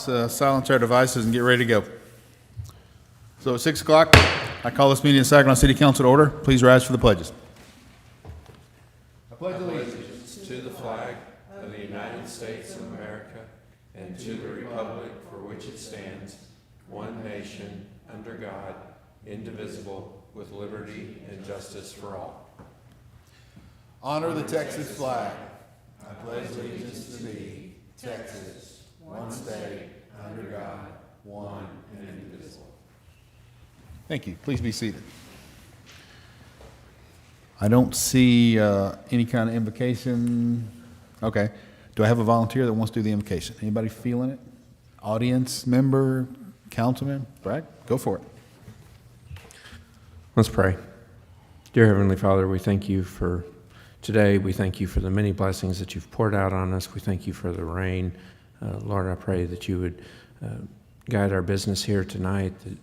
silence our devices, and get ready to go. So at 6 o'clock, I call this meeting of Saginaw City Council to order. Please rise for the pledges. I pledge allegiance To the flag of the United States of America and to the republic for which it stands, one nation, under God, indivisible, with liberty and justice for all. Honor the Texas flag. I pledge allegiance to thee, Texas, one state, under God, one and indivisible. Thank you. Please be seated. I don't see any kind of invocation. Okay. Do I have a volunteer that wants to do the invocation? Anybody feeling it? Audience member, councilman? Brad, go for it. Let's pray. Dear Heavenly Father, we thank you for today. We thank you for the many blessings that you've poured out on us. We thank you for the rain. Lord, I pray that you would guide our business here tonight, that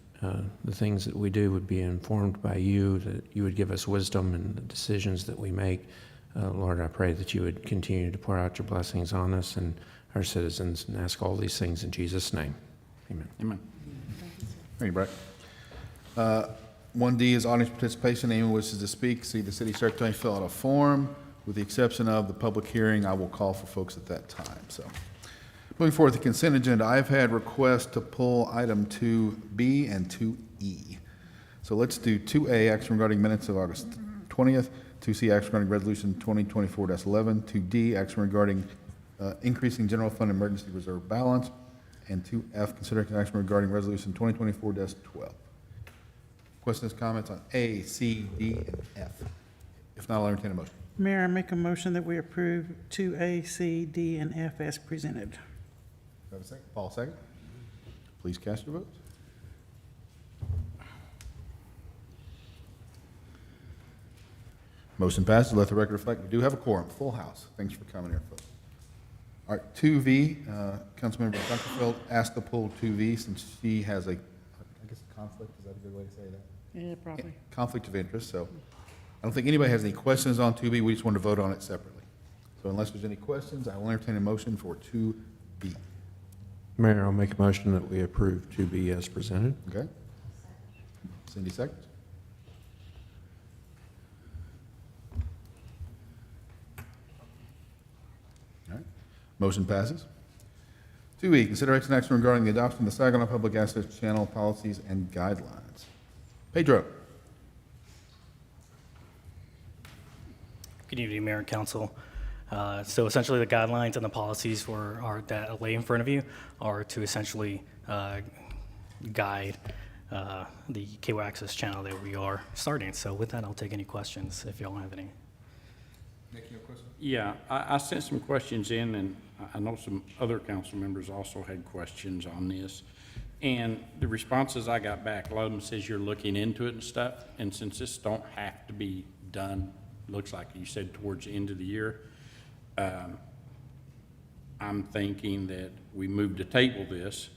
the things that we do would be informed by you, that you would give us wisdom in the decisions that we make. Lord, I pray that you would continue to pour out your blessings on us and our citizens, and ask all these things in Jesus' name. Amen. Amen. Thank you, Brett. 1D is audience participation. Anyone wishes to speak, see the city secretary fill out a form. With the exception of the public hearing, I will call for folks at that time. So, moving forward, the consent agenda. I've had requests to pull item 2B and 2E. So let's do 2A, action regarding minutes of August 20th. 2C, action regarding resolution 2024-11. 2D, action regarding increasing general fund emergency reserve balance. And 2F, considering action regarding resolution 2024-12. Questions, comments on A, C, D, and F? If not, I'll entertain a motion. Mayor, I make a motion that we approve 2A, C, D, and F as presented. Do I have a second? Paul, second. Please cast your votes. Motion passes. Let the record reflect we do have a quorum, full house. Thanks for coming here, folks. All right, 2V, Councilmember Dunkelfeld asked to pull 2V since she has a, I guess, a conflict. Is that a good way to say that? Yeah, probably. Conflict of interest, so I don't think anybody has any questions on 2B. We just want to vote on it separately. So unless there's any questions, I will entertain a motion for 2B. Mayor, I'll make a motion that we approve 2B as presented. Okay? Cindy seconds. All right. Motion passes. 2E, consideration action regarding the adoption of the Saginaw Public Access Channel policies and guidelines. Pedro. Good evening, Mayor and Council. So essentially, the guidelines and the policies that lay in front of you are to essentially guide the cable access channel that we are starting. So with that, I'll take any questions if y'all have any. Nick, you have a question? Yeah, I sent some questions in, and I know some other council members also had questions on this. And the responses I got back, a lot of them says you're looking into it and stuff, and since this don't have to be done, looks like you said towards the end of the year, I'm thinking that we move to table this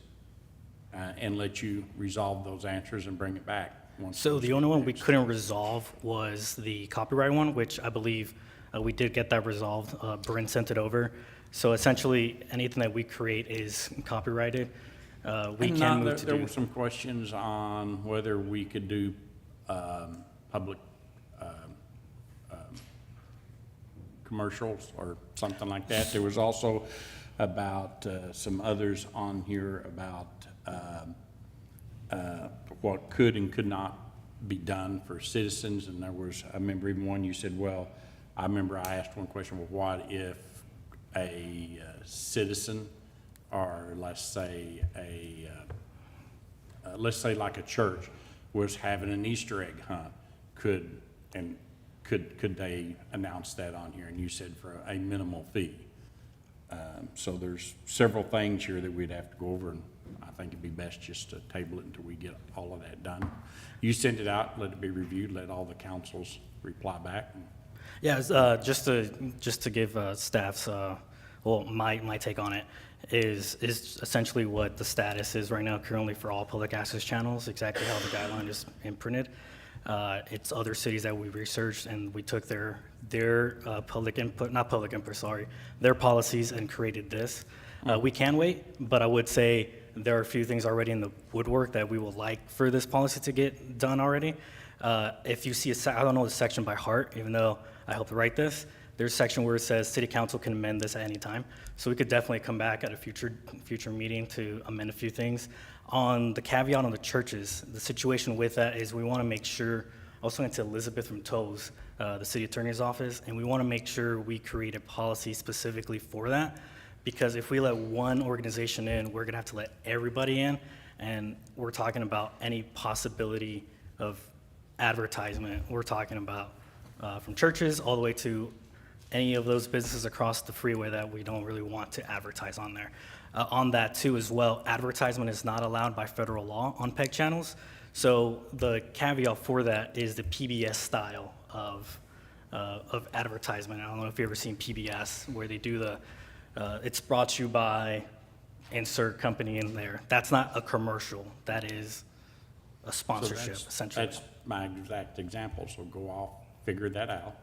and let you resolve those answers and bring it back. So the only one we couldn't resolve was the copyright one, which I believe we did get that resolved. Bryn sent it over. So essentially, anything that we create is copyrighted. We can move to There were some questions on whether we could do public commercials or something like that. There was also about some others on here about what could and could not be done for citizens. And there was, I remember even one you said, well, I remember I asked one question, well, what if a citizen, or let's say like a church was having an Easter egg hunt, could they announce that on here? And you said for a minimal fee. So there's several things here that we'd have to go over, and I think it'd be best just to table it until we get all of that done. You send it out, let it be reviewed, let all the councils reply back. Yeah, just to give staff's my take on it is essentially what the status is right now currently for all public access channels, exactly how the guideline is imprinted. It's other cities that we researched, and we took their public input, not public input, sorry, their policies and created this. We can wait, but I would say there are a few things already in the woodwork that we would like for this policy to get done already. If you see I don't know the section by heart, even though I helped write this, there's a section where it says city council can amend this at any time. So we could definitely come back at a future meeting to amend a few things. On the caveat on the churches, the situation with that is we want to make sure, I was talking to Elizabeth from TOES, the city attorney's office, and we want to make sure we create a policy specifically for that. Because if we let one organization in, we're going to have to let everybody in. And we're talking about any possibility of advertisement. We're talking about from churches all the way to any of those businesses across the freeway that we don't really want to advertise on there. On that too as well, advertisement is not allowed by federal law on PEG channels. So the caveat for that is the PBS style of advertisement. I don't know if you've ever seen PBS where they do the, it's brought to you by insert company in there. That's not a commercial. That is a So sponsorship, that's- essentially. That's my exact example, so go off, figure that out,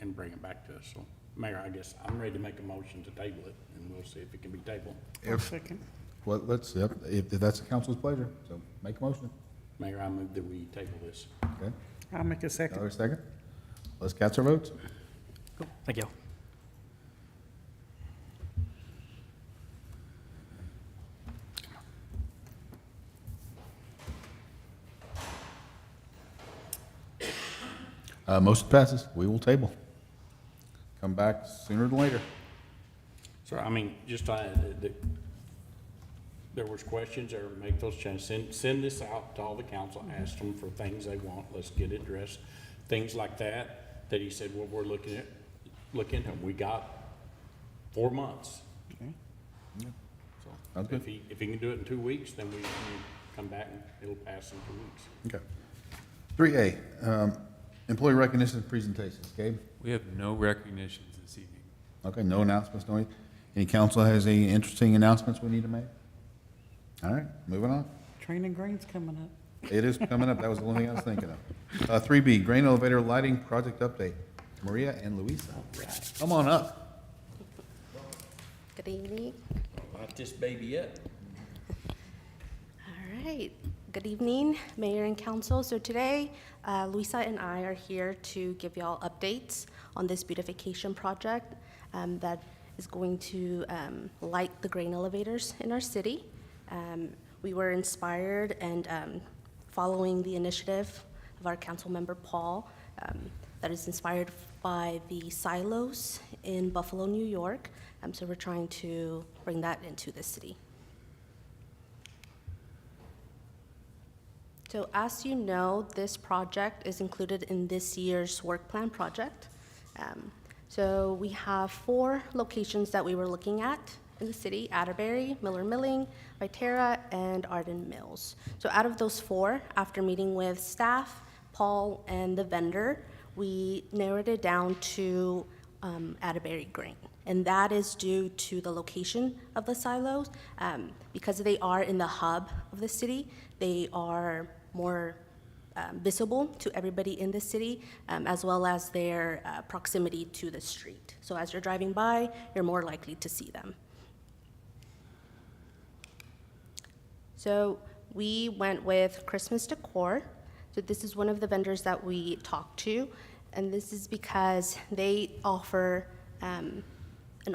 and bring it back to us. So, Mayor, I guess I'm ready to make a motion to table it, and we'll see if it can be tabled. I'll second. Well, if that's the council's pleasure, so make a motion. Mayor, I move that we table this. Okay, I'll make a second. another second? Let's cast our votes. Cool. Thank you. Motion passes. We will table. Come back sooner than later. So, I mean, just, there was questions, or make those changes, send this out to all the council, ask them for things they want, let's get it addressed. Things like that he said, well, we're looking into, we got 4 months. Okay. So, Sounds good. if he can do it in 2 weeks, then we can come back and it'll pass in 2 weeks. Okay. 3A, employee recognition presentations. Gabe? We have no recognitions this evening. Okay, no announcements, no, any council has any interesting announcements we need to make? All right, moving on. Training Green's coming up. It is coming up, that was the only thing I was thinking of. 3B, grain elevator lighting project update. Maria and Luisa, come on up. Good evening. Light this baby up. All right. Good evening, Mayor and Council. So today, Luisa and I are here to give y'all updates on this beautification project that is going to light the grain elevators in our city. We were inspired and following the initiative of our council member, Paul, that is inspired by the silos in Buffalo, New York. So we're trying to bring that into the city. So as you know, this project is included in this year's work plan project. So we have 4 locations that we were looking at in the city: Atterbury, Miller Milling, Viterra, and Arden Mills. So out of those 4, after meeting with staff, Paul, and the vendor, we narrowed it down to Atterbury Grain. And that is due to the location of the silos. Because they are in the hub of the city, they are more visible to everybody in the city, as well as their proximity to the street. So as you're driving by, you're more likely to see them. So we went with Christmas Decor. So this is one of the vendors that we talked to, and this is because they offer an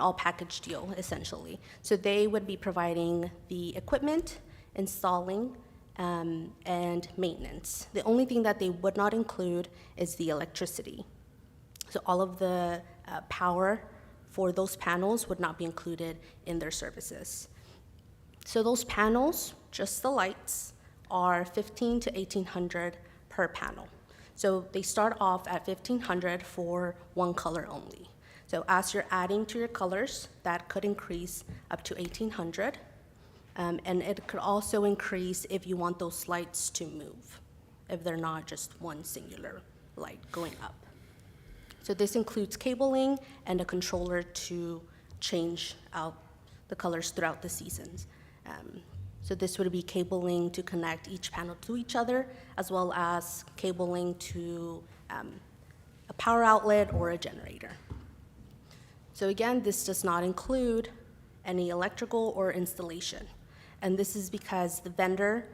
all-package deal, essentially. So they would be providing the equipment, installing, and maintenance. The only thing that they would not include is the electricity. So all of the power for those panels would not be included in their services. So those panels, just the lights, are $1,500 to $1,800 per panel. So they start off at $1,500 for one color only. So as you're adding to your colors, that could increase up to $1,800. And it could also increase if you want those lights to move, if they're not just one singular light going up. So this includes cabling and a controller to change out the colors throughout the seasons. So this would be cabling to connect each panel to each other, as well as cabling to a power outlet or a generator. So again, this does not include any electrical or installation. And this is because the vendor,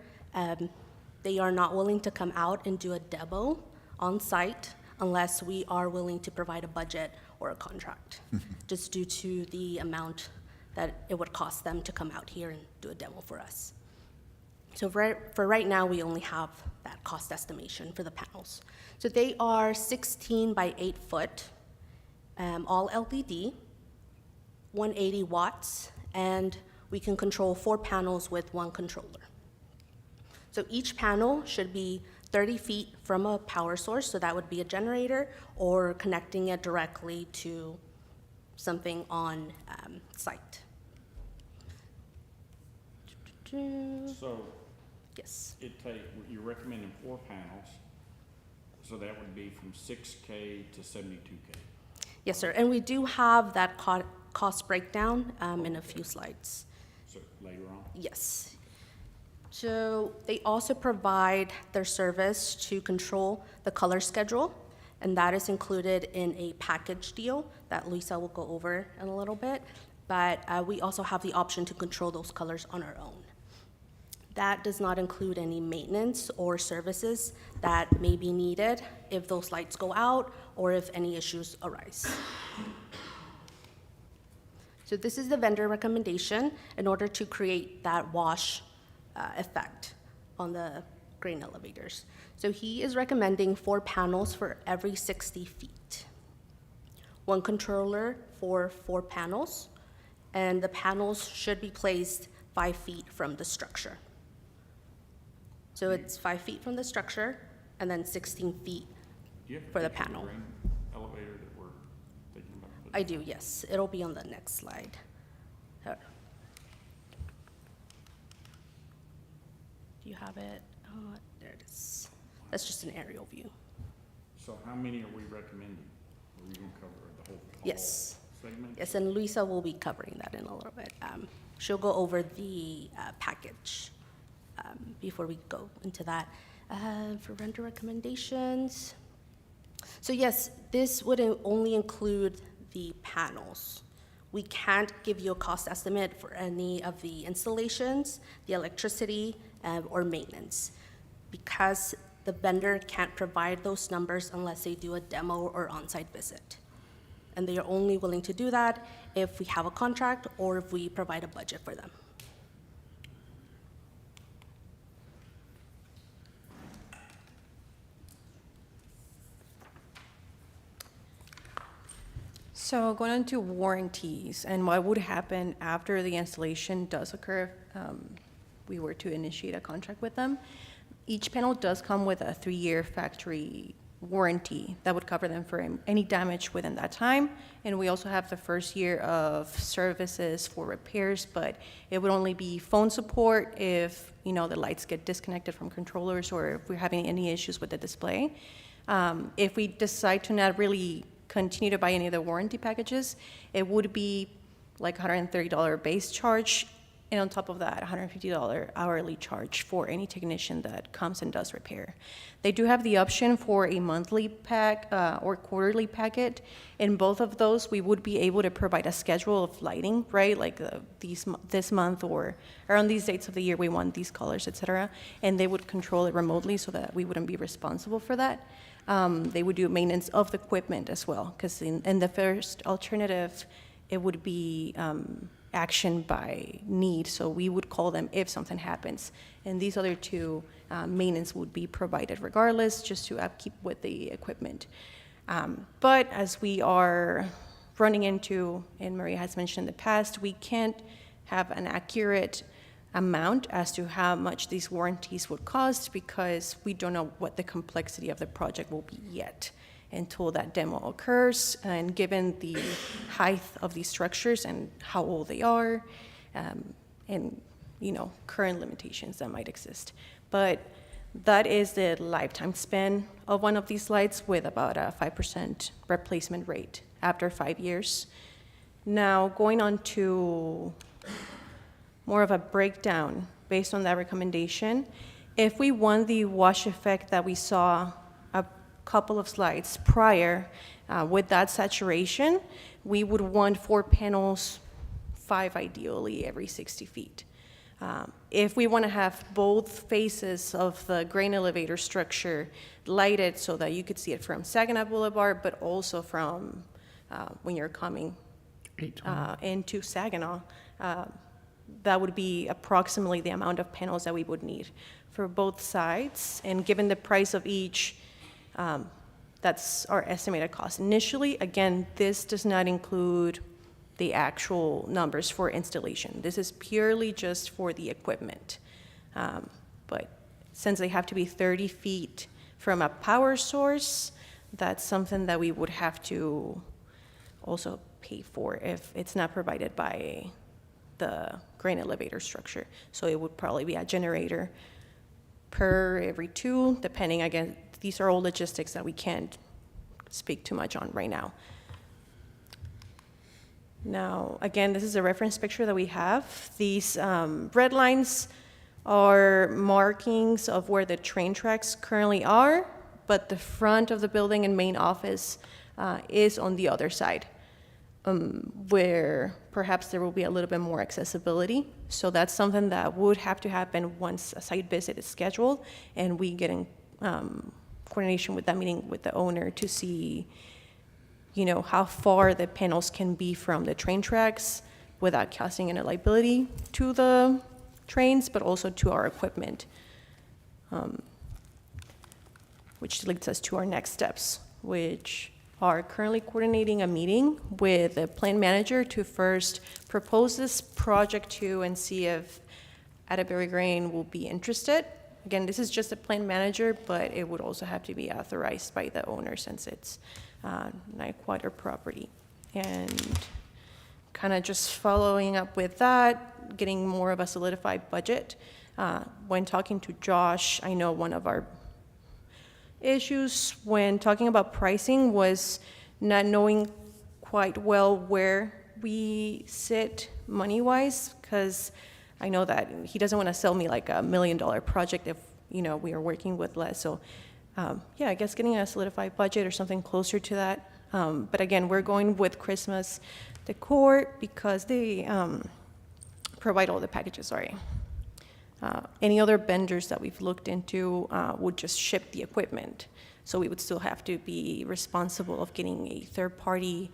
they are not willing to come out and do a demo on site unless we are willing to provide a budget or a contract, just due to the amount that it would cost them to come out here and do a demo for us. So for right now, we only have that cost estimation for the panels. So they are 16 by 8 foot, all LED, 180 watts, and we can control 4 panels with 1 controller. So each panel should be 30 feet from a power source, so that would be a generator, or connecting it directly to something on site. So Yes. you're recommending 4 panels, so that would be from 6K to 72K. Yes, sir, and we do have that cost breakdown in a few slides. So later on? Yes. So they also provide their service to control the color schedule, and that is included in a package deal that Lisa will go over in a little bit. But we also have the option to control those colors on our own. That does not include any maintenance or services that may be needed if those lights go out or if any issues arise. So this is the vendor recommendation in order to create that wash effect on the grain elevators. So he is recommending 4 panels for every 60 feet. 1 controller for 4 panels, and the panels should be placed 5 feet from the structure. So it's 5 feet from the structure and then 16 feet Do you have a for the picture of panel. grain elevator that we're thinking about putting? I do, yes. It'll be on the next slide. Do you have it? Oh, there it is. That's just an aerial view. So how many are we recommending? Are we gonna cover the whole Yes. segment? Yes, and Lisa will be covering that in a little bit. She'll go over the package before we go into that. For vendor recommendations. So yes, this would only include the panels. We can't give you a cost estimate for any of the installations, the electricity, or maintenance, because the vendor can't provide those numbers unless they do a demo or on-site visit. And they are only willing to do that if we have a contract or if we provide a budget for them. So going on to warranties and what would happen after the installation does occur, we were to initiate a contract with them. Each panel does come with a 3-year factory warranty that would cover them for any damage within that time. And we also have the first year of services for repairs, but it would only be phone support if, the lights get disconnected from controllers or if we're having any issues with the display. If we decide to not really continue to buy any of the warranty packages, it would be like $130 base charge, and on top of that, $150 hourly charge for any technician that comes and does repair. They do have the option for a monthly pack or quarterly packet. In both of those, we would be able to provide a schedule of lighting, right? Like this month or around these dates of the year, we want these colors, et cetera. And they would control it remotely so that we wouldn't be responsible for that. They would do maintenance of the equipment as well, because in the first alternative, it would be action by need, so we would call them if something happens. And these other two, maintenance would be provided regardless, just to upkeep with the equipment. But as we are running into, and Maria has mentioned in the past, we can't have an accurate amount as to how much these warranties would cost because we don't know what the complexity of the project will be yet until that demo occurs, and given the height of these structures and how old they are, and current limitations that might exist. But that is the lifetime span of one of these lights, with about a 5% replacement rate after 5 years. Now, going on to more of a breakdown based on that recommendation, if we want the wash effect that we saw a couple of slides prior with that saturation, we would want 4 panels 5 ideally every 60 feet. If we want to have both faces of the grain elevator structure lighted so that you could see it from Saginaw Boulevard, but also from when you're coming into Saginaw, that would be approximately the amount of panels that we would need for both sides. And given the price of each, that's our estimated cost. Initially, again, this does not include the actual numbers for installation. This is purely just for the equipment. But since they have to be 30 feet from a power source, that's something that we would have to also pay for if it's not provided by the grain elevator structure. So it would probably be a generator per every 2, depending, again, these are all logistics that we can't speak too much on right now. Now, again, this is a reference picture that we have. These red lines are markings of where the train tracks currently are, but the front of the building and main office is on the other side, where perhaps there will be a little bit more accessibility. So that's something that would have to happen once a site visit is scheduled, and we get in coordination with that meeting with the owner to see, you know, how far the panels can be from the train tracks without causing any liability to the trains, but also to our equipment, which leads us to our next steps, which are currently coordinating a meeting with the plant manager to first propose this project to and see if Atterbury Grain will be interested. Again, this is just a plant manager, but it would also have to be authorized by the owner since it's Nightquarter property. And kind of just following up with that, getting more of a solidified budget. When talking to Josh, I know one of our issues when talking about pricing was not knowing quite well where we sit money-wise, because I know that he doesn't want to sell me like $1 million project if, you know, we are working with less. So yeah, I guess getting a solidified budget or something closer to that. But again, we're going with Christmas Decor because they provide all the packages, sorry. Any other vendors that we've looked into would just ship the equipment. So we would still have to be responsible of getting a third-party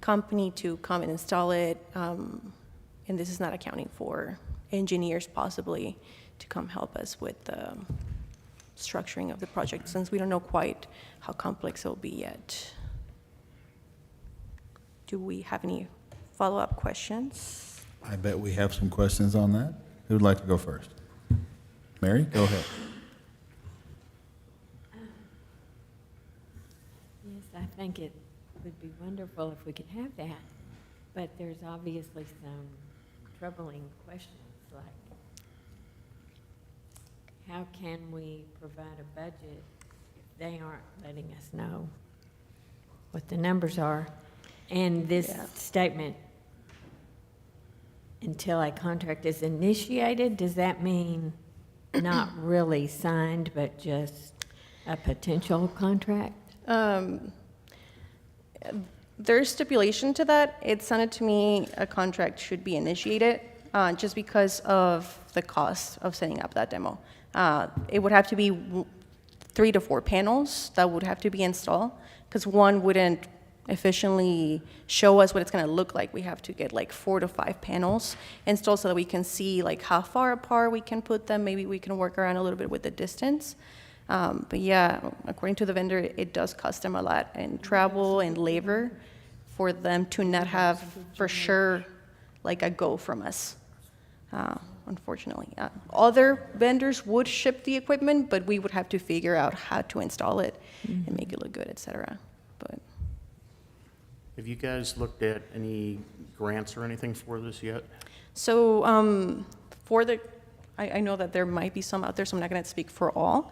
company to come and install it. And this is not accounting for engineers possibly to come help us with the structuring of the project, since we don't know quite how complex it'll be yet. Do we have any follow-up questions? I bet we have some questions on that. Who would like to go first? Mary, go ahead. Yes, I think it would be wonderful if we could have that, but there's obviously some troubling questions, like how can we provide a budget if they aren't letting us know what the numbers are? And this statement, until a contract is initiated, does that mean not really signed, but just a potential contract? There's stipulation to that. It sounded to me a contract should be initiated just because of the cost of setting up that demo. It would have to be 3 to 4 panels that would have to be installed, because one wouldn't efficiently show us what it's going to look like. We have to get like 4 to 5 panels installed so that we can see like how far apart we can put them. Maybe we can work around a little bit with the distance. But yeah, according to the vendor, it does cost them a lot in travel and labor for them to not have for sure like a go from us, unfortunately. Other vendors would ship the equipment, but we would have to figure out how to install it and make it look good, et cetera. But have you guys looked at any grants or anything for this yet? so for the, I know that there might be some out there, so I'm not going to speak for all.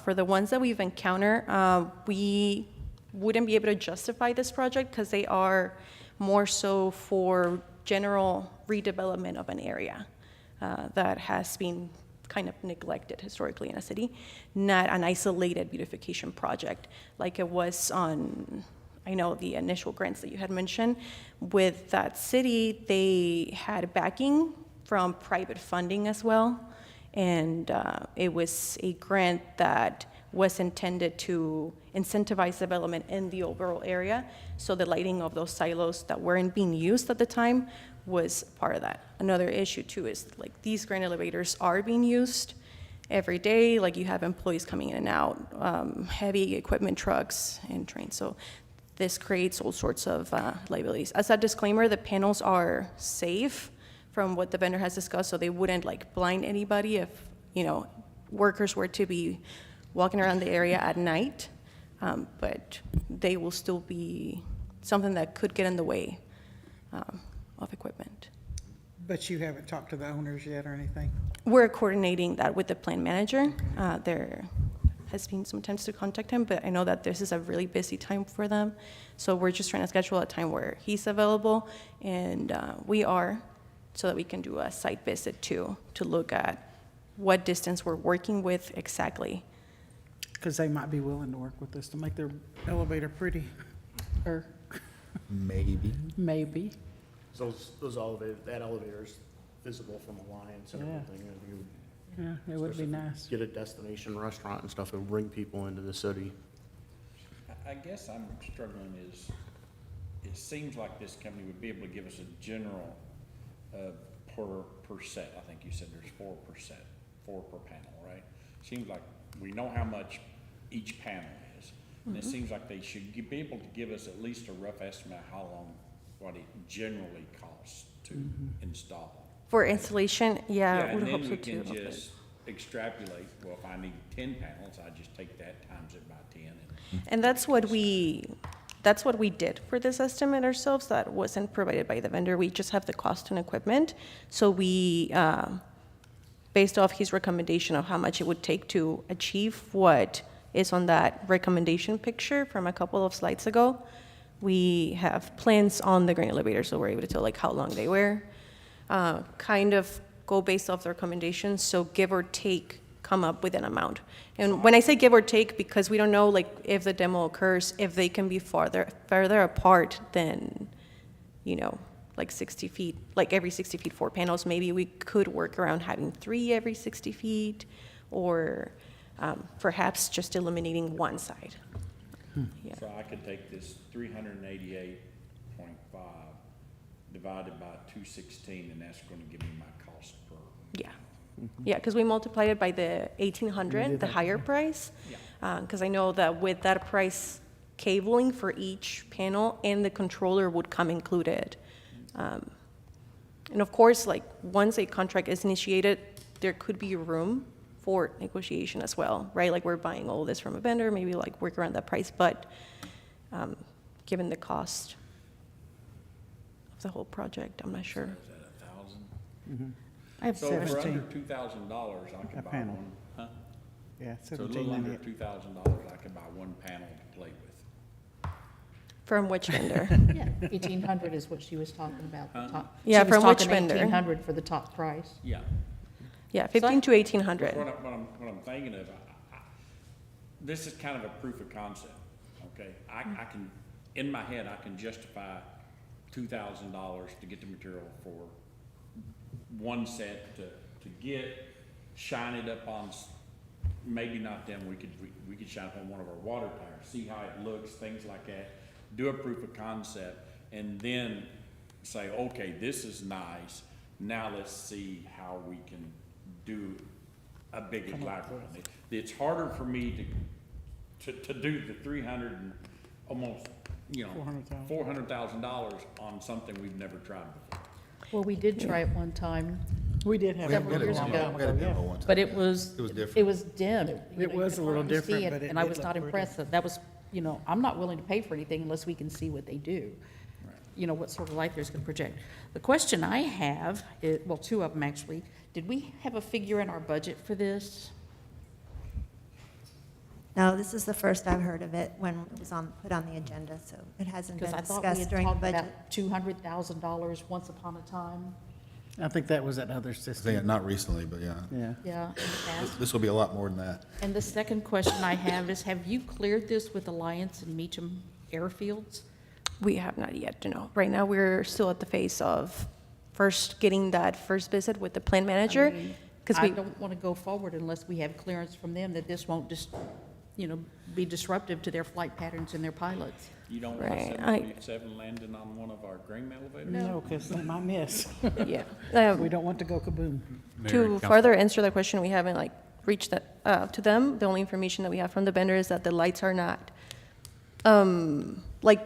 For the ones that we've encountered, we wouldn't be able to justify this project because they are more so for general redevelopment of an area that has been kind of neglected historically in a city, not an isolated beautification project like it was on I know the initial grants that you had mentioned. With that city, they had backing from private funding as well. And it was a grant that was intended to incentivize development in the overall area. So the lighting of those silos that weren't being used at the time was part of that. Another issue too is like these grain elevators are being used every day, like you have employees coming in and out, heavy equipment trucks and trains. So this creates all sorts of liabilities. As a disclaimer, the panels are safe from what the vendor has discussed, so they wouldn't like blind anybody if, you know, workers were to be walking around the area at night. But they will still be something that could get in the way of equipment. But you haven't talked to the owners yet or anything? We're coordinating that with the plant manager. There has been some attempts to contact him, but I know that this is a really busy time for them. So we're just trying to schedule a time where he's available, and we are, so that we can do a site visit too, to look at what distance we're working with exactly. Because they might be willing to work with us to make their elevator pretty, or Maybe. maybe. Those elevators, that elevator's visible from Alliance and Yeah. everything. If you Yeah, it would be nice. get a destination restaurant and stuff, it'll bring people into the city. I guess I'm struggling is, it seems like this company would be able to give us a general, per set. I think you said there's 4 per set, 4 per panel, right? Seems like we know how much each panel is. And it seems like they should be able to give us at least a rough estimate of how long, what it generally costs to install. For installation, yeah, And we'd then hope we so too. can just extrapolate, well, if I need 10 panels, I just take that times it by 10. And that's what we did for this estimate ourselves. That wasn't provided by the vendor. We just have the cost and equipment. So we, based off his recommendation of how much it would take to achieve what is on that recommendation picture from a couple of slides ago, we have plans on the grain elevator, so we're able to tell like how long they were. Kind of go based off the recommendations, so give or take, come up with an amount. And when I say give or take, because we don't know like if the demo occurs, if they can be further apart than, you know, like 60 feet, like every 60 feet 4 panels, maybe we could work around having 3 every 60 feet, or perhaps just eliminating one side. Yeah. So I could take this 388.5 divided by 216, and that's gonna give me my cost per. Yeah, yeah, because we multiplied it by the 1,800, the higher price. Because I know that with that price, cabling for each panel and the controller would come included. And of course, like, once a contract is initiated, there could be room for negotiation as well, right? Like, we're buying all this from a vendor, maybe like work around that price, but given the cost of the whole project, I'm not sure. Is that 1,000? I have So for under 17. $2,000, I A could buy panel. one, huh? Yeah, So a little under 1798. $2,000, I could buy one panel to play with. From which vendor? Yeah, 1,800 is what she was talking about. the top- Yeah, she was from which talking vendor? 1,800 for the top price. Yeah. Yeah, 15 to 1,800. What I'm thinking of, this is kind of a proof of concept, okay? I can, in my head, I can justify $2,000 to get the material for one set to get, shine it up on, maybe not them, we could shine it on one of our water towers, see how it looks, things like that, do a proof of concept, and then say, okay, this is nice, now let's see how we can do a big elaborate one. It's harder for me to do the 300 and almost, you know, $400,000 on something we've never tried before. Well, we did try it one time, We did have. Several it years long ago. time We had a demo one time. but it was. It was different. It was dim. It was a little You couldn't see different, but it And I did was look not pretty. impressed. That was, you know, I'm not willing to pay for anything unless we can see what they do. You know, what sort of light there's going to project. The question I have, well, 2 of them actually, did we have a figure in our budget for this? No, this is the first I've heard of it when it was put on the agenda, so it hasn't been Because I thought we discussed had during the talked budget. about $200,000 once upon a time. I think that was that other I system. think not recently, but yeah. Yeah. Yeah, in the past. This will be a lot more than that. And the second question I have is, have you cleared this with Alliance and Meacham airfields? We have not yet to know. Right now, we're still at the phase of first getting that first visit with the plant manager. Because I we, don't want to go forward unless we have clearance from them that this won't just, be disruptive to their flight patterns and their pilots. You don't want want Right, a I- 747 landing on one of our grain elevators? No, because they might miss. yeah. We don't want to go kaboom. Mayor To and Council- further answer the question, we haven't reached that, to them. The only information that we have from the vendor is that the lights are not,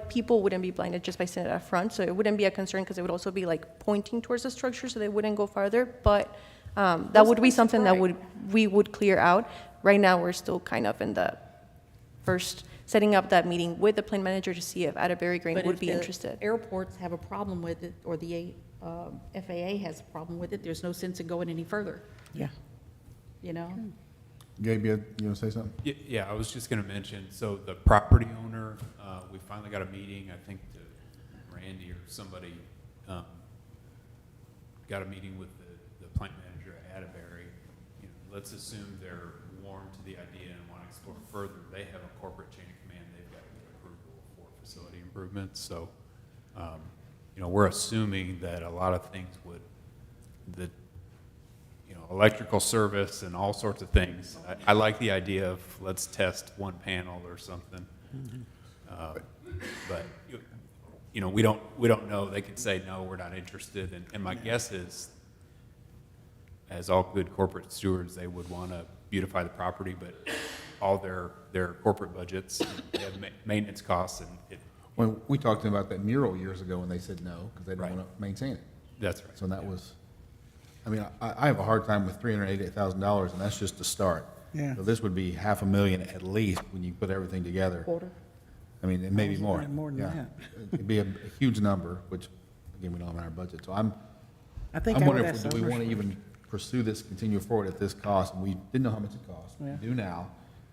people wouldn't be blinded just by sitting at front, so it wouldn't be a concern because it would also be pointing towards the structure, so they wouldn't go farther. But that Those would be lights are something that bright. we would clear out. Right now, we're still kind of in the first, setting up that meeting with the plant manager to see if Atterbury Green But would if be the interested. airports have a problem with it, or the FAA has a problem with it, there's no sense in going any further, Yeah. you know? Gabe, you want to say something? Yeah, I was just going to mention, so the property owner, we finally got a meeting, I think to Randy or somebody, got a meeting with the plant manager at Atterbury. Let's assume they're warm to the idea and want to explore further. They have a corporate chain of command, they've got to get approval for facility improvements. So, we're assuming that a lot of things electrical service and all sorts of things. I like the idea of let's test one panel or something. But we don't know. They could say, no, we're not interested. And my guess is, as all good corporate stewards, they would want to beautify the property, but all their corporate budgets, they have maintenance costs, and When we talked to them about that mural years ago, and they said no, because they didn't Right. want to maintain it. that's right. So that was, I have a hard time with $388,000, and that's just the start. Yeah. So this would be $500,000 at least when you put everything together. Quarter. It may be more. More than Yeah. that. It'd be a huge number, which, again, we don't have in our budget. So I'm I think I would wondering ask if, do we owners want to first. even pursue this, continue forward at this cost? And we didn't know how much it cost. We Yeah. do now,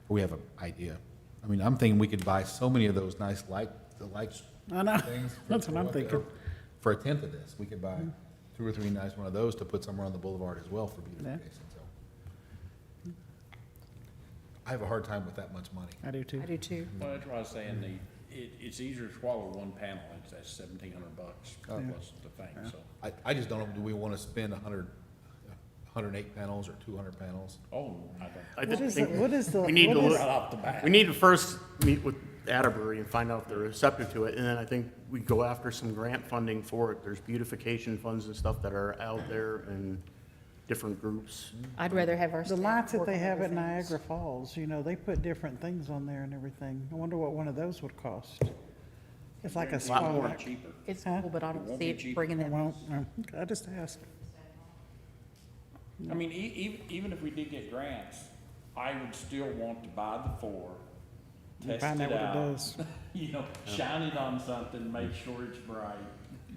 but we have an idea. I'm thinking we could buy so many of those nice the light I know. things. That's what I'm thinking. For a tenth of this, we could buy 2 or 3 nice one of those to put somewhere on the boulevard as well for beautification, so. I have a hard time with that much money. I do too. I do too. Well, that's why I was saying, it's easier to swallow one panel, that's $1,700 plus the thing, so. I just don't know, do we want to spend 108 panels or 200 panels? Oh, I don't. I What just is think the, what is the? we need what to is- look, Right off the bat. we need to first meet with Atterbury and find out if they're receptive to it, and then I think we go after some grant funding for it. There's beautification funds and stuff that are out there in different groups. I'd rather have our The staff lights that work they on have other at things. Niagara Falls, they put different things on there and everything. I wonder what one of those would cost. It's like a A lot more spot. Cheaper. It's Huh? cool, but I It don't won't see be it cheap. bringing that. Well, okay, I just asked. Even if we did get grants, I would still want to buy the 4, test Find out it what it out. does. Shine it on something, make sure it's bright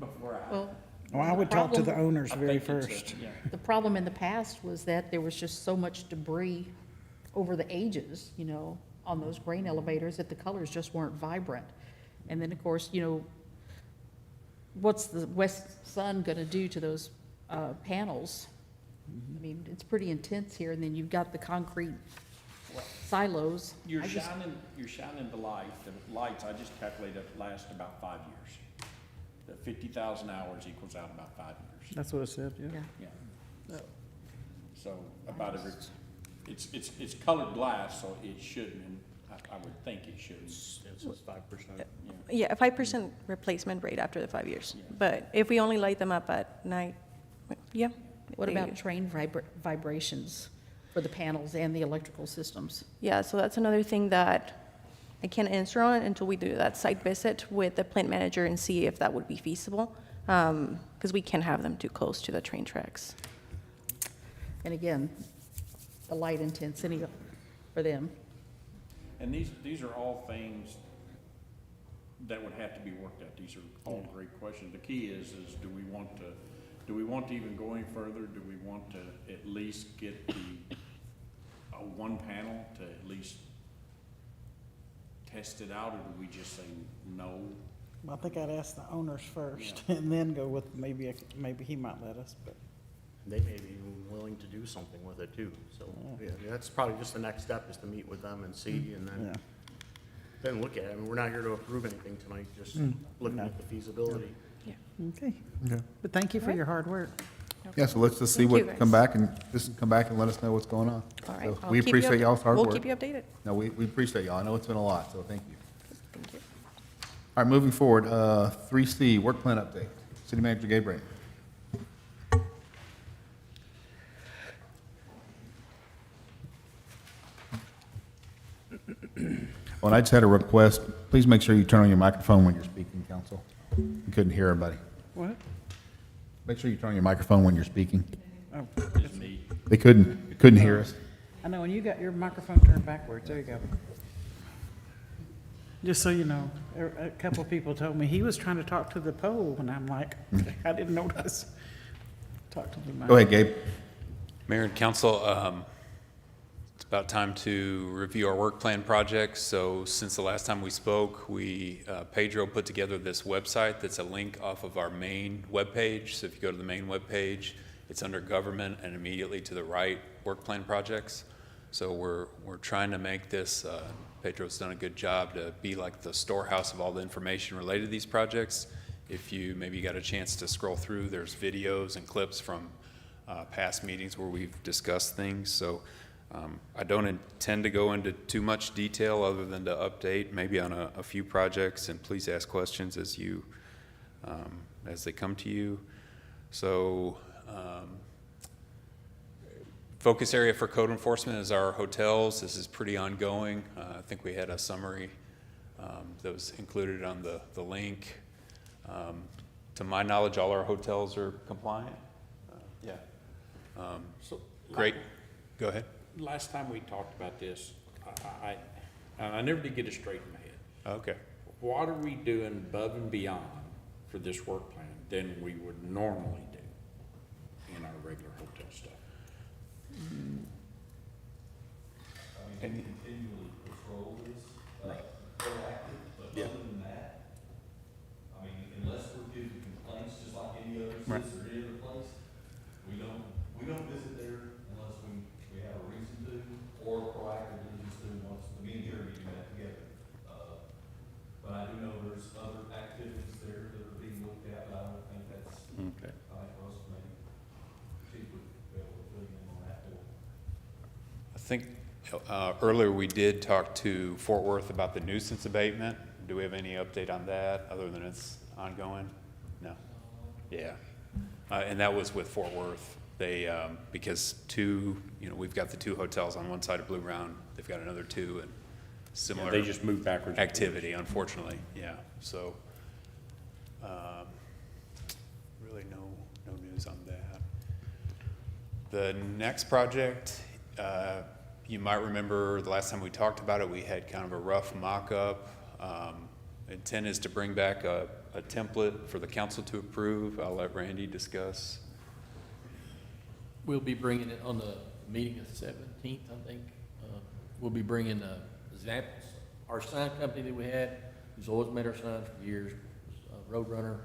before I. Well, Well, I would talk to the problem- owners I very think it's a- first. yeah. the problem in the past was that there was just so much debris over the ages, on those grain elevators, that the colors just weren't vibrant. And then, of course, what's the west sun gonna do to those panels? It's pretty intense here, and then you've got the concrete silos. You're I just- shining the lights, I just calculated last about 5 years. The 50,000 hours equals out about 5 years. That's what it said, yeah. Yeah. Yeah. So about every, it's colored glass, so it shouldn't, and I would think it shouldn't. It's just 5%. Yeah, a 5% replacement rate after the 5 years. But if we only light them up at night, yeah. What they- about train vibrations for the panels and the electrical systems? Yeah, so that's another thing that I can't answer on until we do that site visit with the plant manager and see if that would be feasible, because we can't have them too close to the train tracks. And again, the light intensity for them. And these are all things that would have to be worked out. These are all great questions. The key is do we want to even go any further? Do we want to at least get one panel to at least test it out, or do we just say no? I think I'd ask the owners first and then go with maybe he might let us, but. They may be willing to do something with it too, so, yeah, that's probably just the next step, is to meet with them and see, and Yeah. then then look at it. I mean, we're not here to approve anything tonight, just looking at the feasibility. Okay. But thank you for your hard work. Yeah, so let's just see Thank you, what, come guys. back and, just come back and let us know what's going on. All right. So I'll we keep you appreciate y'all's hard work. We'll keep you updated. No, we appreciate y'all. I know it's been a lot, so thank you. Thank you. All right, moving forward, 3C, work plan update. City Manager Gabe Ray. Well, I just had a request. Please make sure you turn on your microphone when you're speaking, council. You couldn't hear everybody. What? Make sure you turn on your microphone when you're speaking. Oh, They couldn't hear us. I know, and you got your microphone turned backwards. There you go. Just so you know, a couple of people told me he was trying to talk to the pole, and I'm like, I didn't notice. Talk to the mic. Go ahead, Gabe. Mayor and council, it's about time to review our work plan projects. So since the last time we spoke, Pedro put together this website that's a link off of our main webpage. So if you go to the main webpage, it's under government and immediately to the right, work plan projects. So we're trying to make this, Pedro's done a good job to be like the storehouse of all the information related to these projects. If you maybe got a chance to scroll through, there's videos and clips from past meetings where we've discussed things. So I don't intend to go into too much detail other than to update maybe on a few projects, and please ask questions as they come to you. So focus area for code enforcement is our hotels. This is pretty ongoing. I think we had a summary that was included on the link. To my knowledge, all our hotels are compliant. Yeah. So, Great. Go ahead. last time we talked about this, I never did get it straight in my head. Okay. What are we doing above and beyond for this work plan than we would normally do in our regular hotel stuff? Continually patrol this, Right. proactive, but Yeah. other than that, I mean, unless we're getting complaints, just like any other Right. citizen or any other place, we don't visit there unless we have a reason to, or proactively just do once, me and Jeremy do that together. But I do know there's other activities there that are being looked at, but I don't think that's, Okay. I think for us, maybe, chief would be able to fill you in on that, or I think earlier we did talk to Fort Worth about the nuisance abatement. Do we have any update on that, other than it's ongoing? No? Yeah. And that was with Fort Worth. They, because we've got the two hotels on one side of Blue Round, they've got another two, and similar They just moved backwards. activity, unfortunately, yeah. So, really no news on that. The next project, you might remember the last time we talked about it, we had kind of a rough mock-up. Intent is to bring back a template for the council to approve. I'll let Randy discuss. We'll be bringing it on the meeting of the 17th, I think. We'll be bringing examples. Our sign company that we had, who's always made our signs for years, Roadrunner,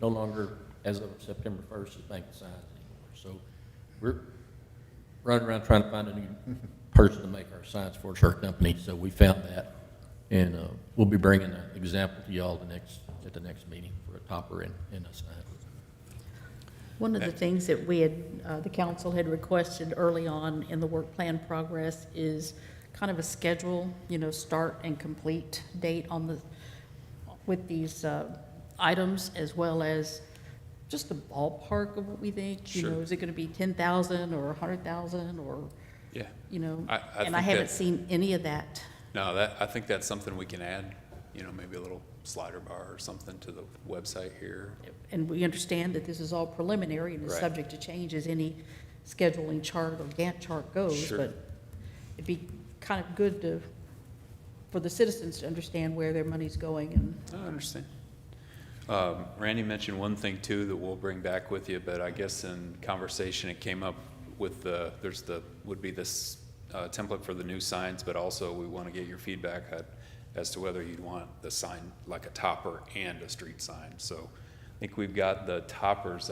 no longer, as of September 1st, is making signs anymore. So we're running around trying to find a new person to make our signs for us, our company. So we found that. And we'll be bringing an example to y'all at the next meeting for a topper and a sign. One of the things that we had, the council had requested early on in the work plan progress is kind of a schedule, start and complete date with these items, as well as just a ballpark of what we think. Sure. Is it going to be 10,000 or 100,000 or, Yeah. and I think haven't that- seen any of that. No, I think that's something we can add, maybe a little slider bar or something to the website here. And we understand that this is all preliminary and is Right. subject to change as any scheduling chart or Gantt chart goes. Sure. But it'd be kind of good for the citizens to understand where their money's going and. I understand. Randy mentioned one thing too that we'll bring back with you, but I guess in conversation it came up with would be this template for the new signs, but also we want to get your feedback as to whether you'd want the sign like a topper and a street sign. So I think we've got the toppers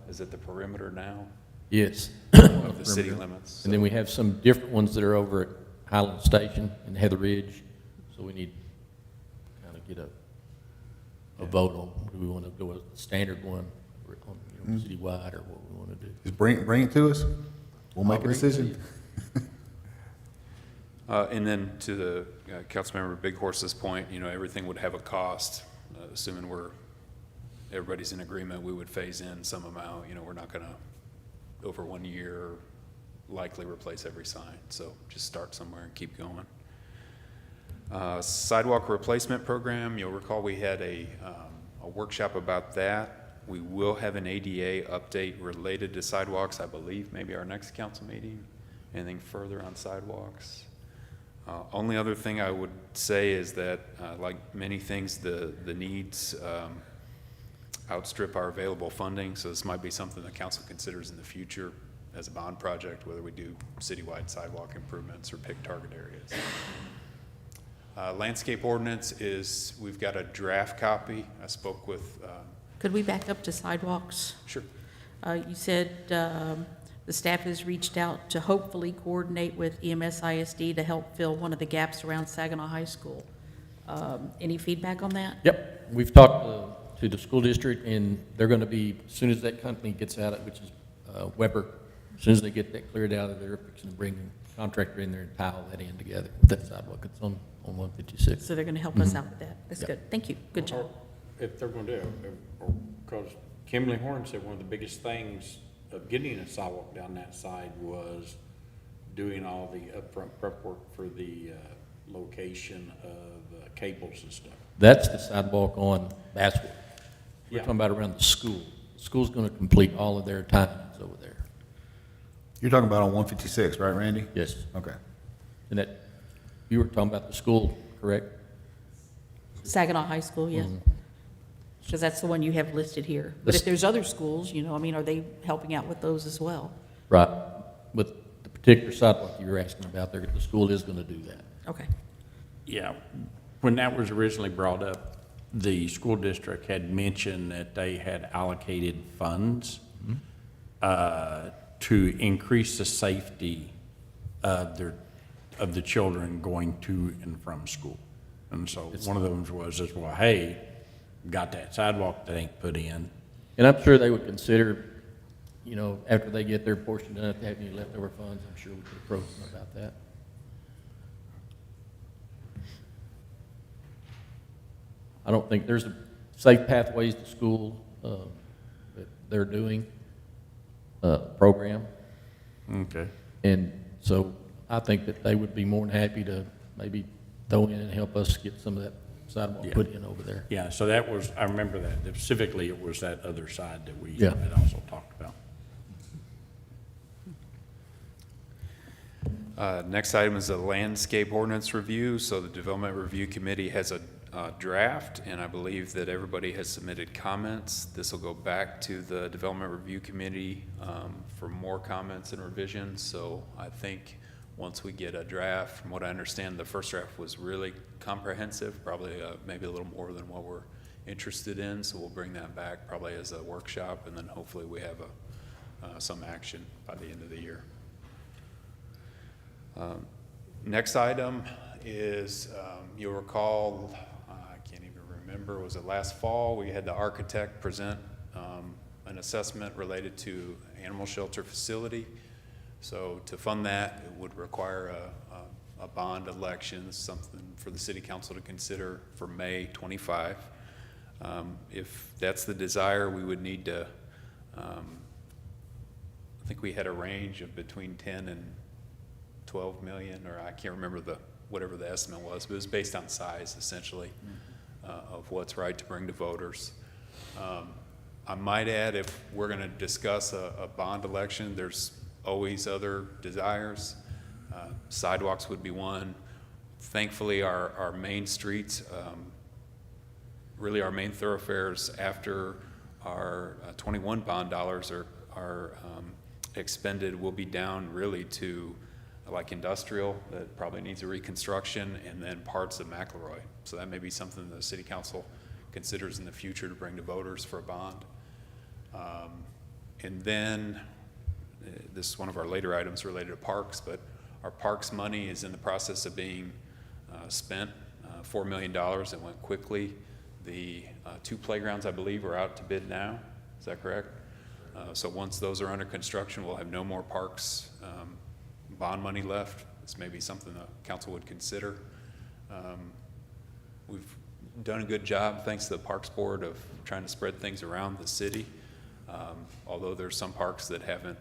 is it the perimeter now Yes. of the city limits? And then we have some different ones that are over at Highland Station and Heather Ridge. So we need get a vote on, do we want to go with a standard one, or on, citywide, or what we want to do. Just bring it to us. We'll make a bring it to decision. And then to the Councilmember Big Horse's point, everything would have a cost, assuming everybody's in agreement, we would phase in some amount. We're not going to, over 1 year, likely replace every sign. So just start somewhere and keep going. Sidewalk replacement program, you'll recall we had a workshop about that. We will have an ADA update related to sidewalks, I believe, maybe our next council meeting. Anything further on sidewalks? Only other thing I would say is that, like many things, the needs outstrip our available funding, so this might be something the council considers in the future as a bond project, whether we do citywide sidewalk improvements or pick target areas. Landscape ordinance is, we've got a draft copy. I spoke with... Could we back up to sidewalks? Sure. You said the staff has reached out to hopefully coordinate with EMS ISD to help fill one of the gaps around Saginaw High School. Any feedback on that? Yep, we've talked to the school district, and they're going to be, as soon as that company gets out, which is Weber, as soon as they get that cleared out of there, they're fixing to bring the contractor in there and tile that in together with that sidewalk. It's on 156. So they're going to help us out with that. That's Yep. good. Thank you. Good job. If they're going to do it, because Kimberly Horn said one of the biggest things of getting a sidewalk down that side was doing all the upfront prep work for the location of cables and stuff. That's the sidewalk on Basswood. We're Yeah. talking about around the school. The school's going to complete all of their timelines over there. You're talking about on 156, right, Randy? Yes. Okay. And that, you were talking about the school, correct? Saginaw High School, yes. Because that's the one you have listed here. But This- if there's other schools, are they helping out with those as well? Right. With the particular sidewalk you were asking about there, the school is going to do that. Okay. Yeah, when that was originally brought up, the school district had mentioned that they had allocated funds to increase the safety of the children going to and from school. And so one of those was, well, hey, got that sidewalk that ain't put in. And I'm sure they would consider, after they get their portion done, if they have any leftover funds, I'm sure we could approach them about that. I don't think there's a Safe Pathways to School that they're doing program. Okay. And so I think that they would be more than happy to maybe throw in and help us get some of that sidewalk Yeah. put in over there. Yeah, so that was, I remember that. Specifically, it was that other side that we Yeah. had also talked about. Next item is a landscape ordinance review. So the Development Review Committee has a draft, and I believe that everybody has submitted comments. This will go back to the Development Review Committee for more comments and revisions. So I think once we get a draft, from what I understand, the first draft was really comprehensive, probably maybe a little more than what we're interested in. So we'll bring that back probably as a workshop, and then hopefully we have some action by the end of the year. Next item is, you'll recall, I can't even remember, was it last fall? We had the architect present an assessment related to animal shelter facility. So to fund that, it would require a bond election, something for the city council to consider for May 25. If that's the desire, we would need to, I think we had a range of between 10 and 12 million, or I can't remember whatever the estimate was, but it was based on size, essentially, of what's right to bring to voters. I might add, if we're going to discuss a bond election, there's always other desires. Sidewalks would be one. Thankfully, our main streets, really our main thoroughfares after our 21 bond dollars are expended will be down really to like industrial that probably needs a reconstruction, and then parts of McElroy. So that may be something the city council considers in the future to bring to voters for a bond. And then this is one of our later items related to parks, but our parks money is in the process of being spent $4 million. It went quickly. The 2 playgrounds, I believe, are out to bid now. Is that correct? So once those are under construction, we'll have no more parks bond money left. This may be something the council would consider. We've done a good job, thanks to the Parks Board, of trying to spread things around the city. Although there's some parks that haven't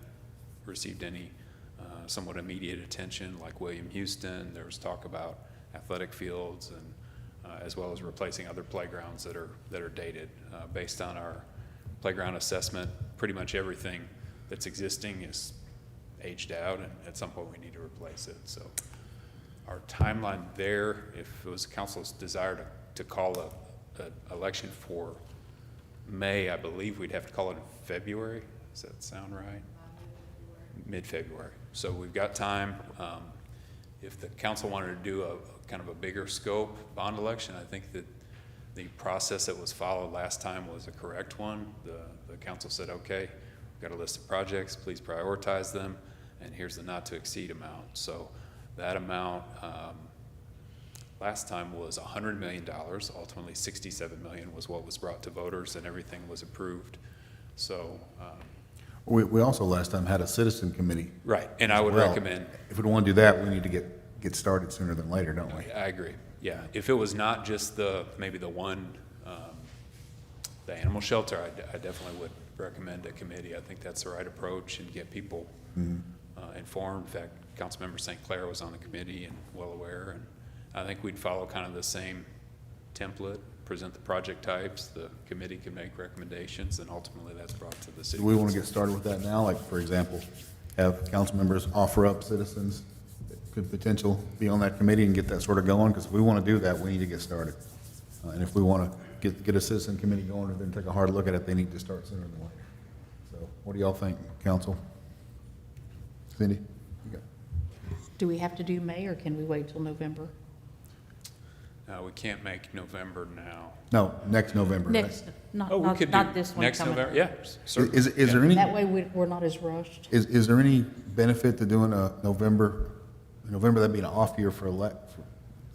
received any somewhat immediate attention, like William Houston. There was talk about athletic fields, and as well as replacing other playgrounds that are dated. Based on our playground assessment, pretty much everything that's existing is aged out, and at some point we need to replace it. So our timeline there, if it was council's desire to call an election for May, I believe we'd have to call it in February. Does that sound right? Mid-February. So we've got time. If the council wanted to do a kind of a bigger scope bond election, I think that the process that was followed last time was a correct one. The council said, okay, we've got a list of projects, please prioritize them, and here's the not to exceed amount. So that amount last time was $100 million. Ultimately, $67 million was what was brought to voters, and everything was approved. So We also last time had a citizen committee. right, and I would Well, recommend. If we want to do that, we need to get started sooner than later, don't we? I agree. Yeah, if it was not just maybe the one, the animal shelter, I definitely would recommend a committee. I think that's the right approach, and get people informed. In fact, Councilmember St. Clair was on the committee and well aware, and I think we'd follow kind of the same template, present the project types, the committee can make recommendations, and ultimately that's brought to the city. Do we want to get started with that now? Like, for example, have council members offer up citizens that could potential be on that committee and get that sort of going? Because if we want to do that, we need to get started. And if we want to get a citizen committee going and then take a hard look at it, they need to start sooner than later. So what do y'all think, council? Cindy? You got- Do we have to do May, or can we wait till November? We can't make November now. No, next November. right? Next, not, Oh, we not, could not do this one next coming. November, yeah, certainly. Is there any, That way we're not as rushed. is there any benefit to doing a November, that'd be an off year for that'd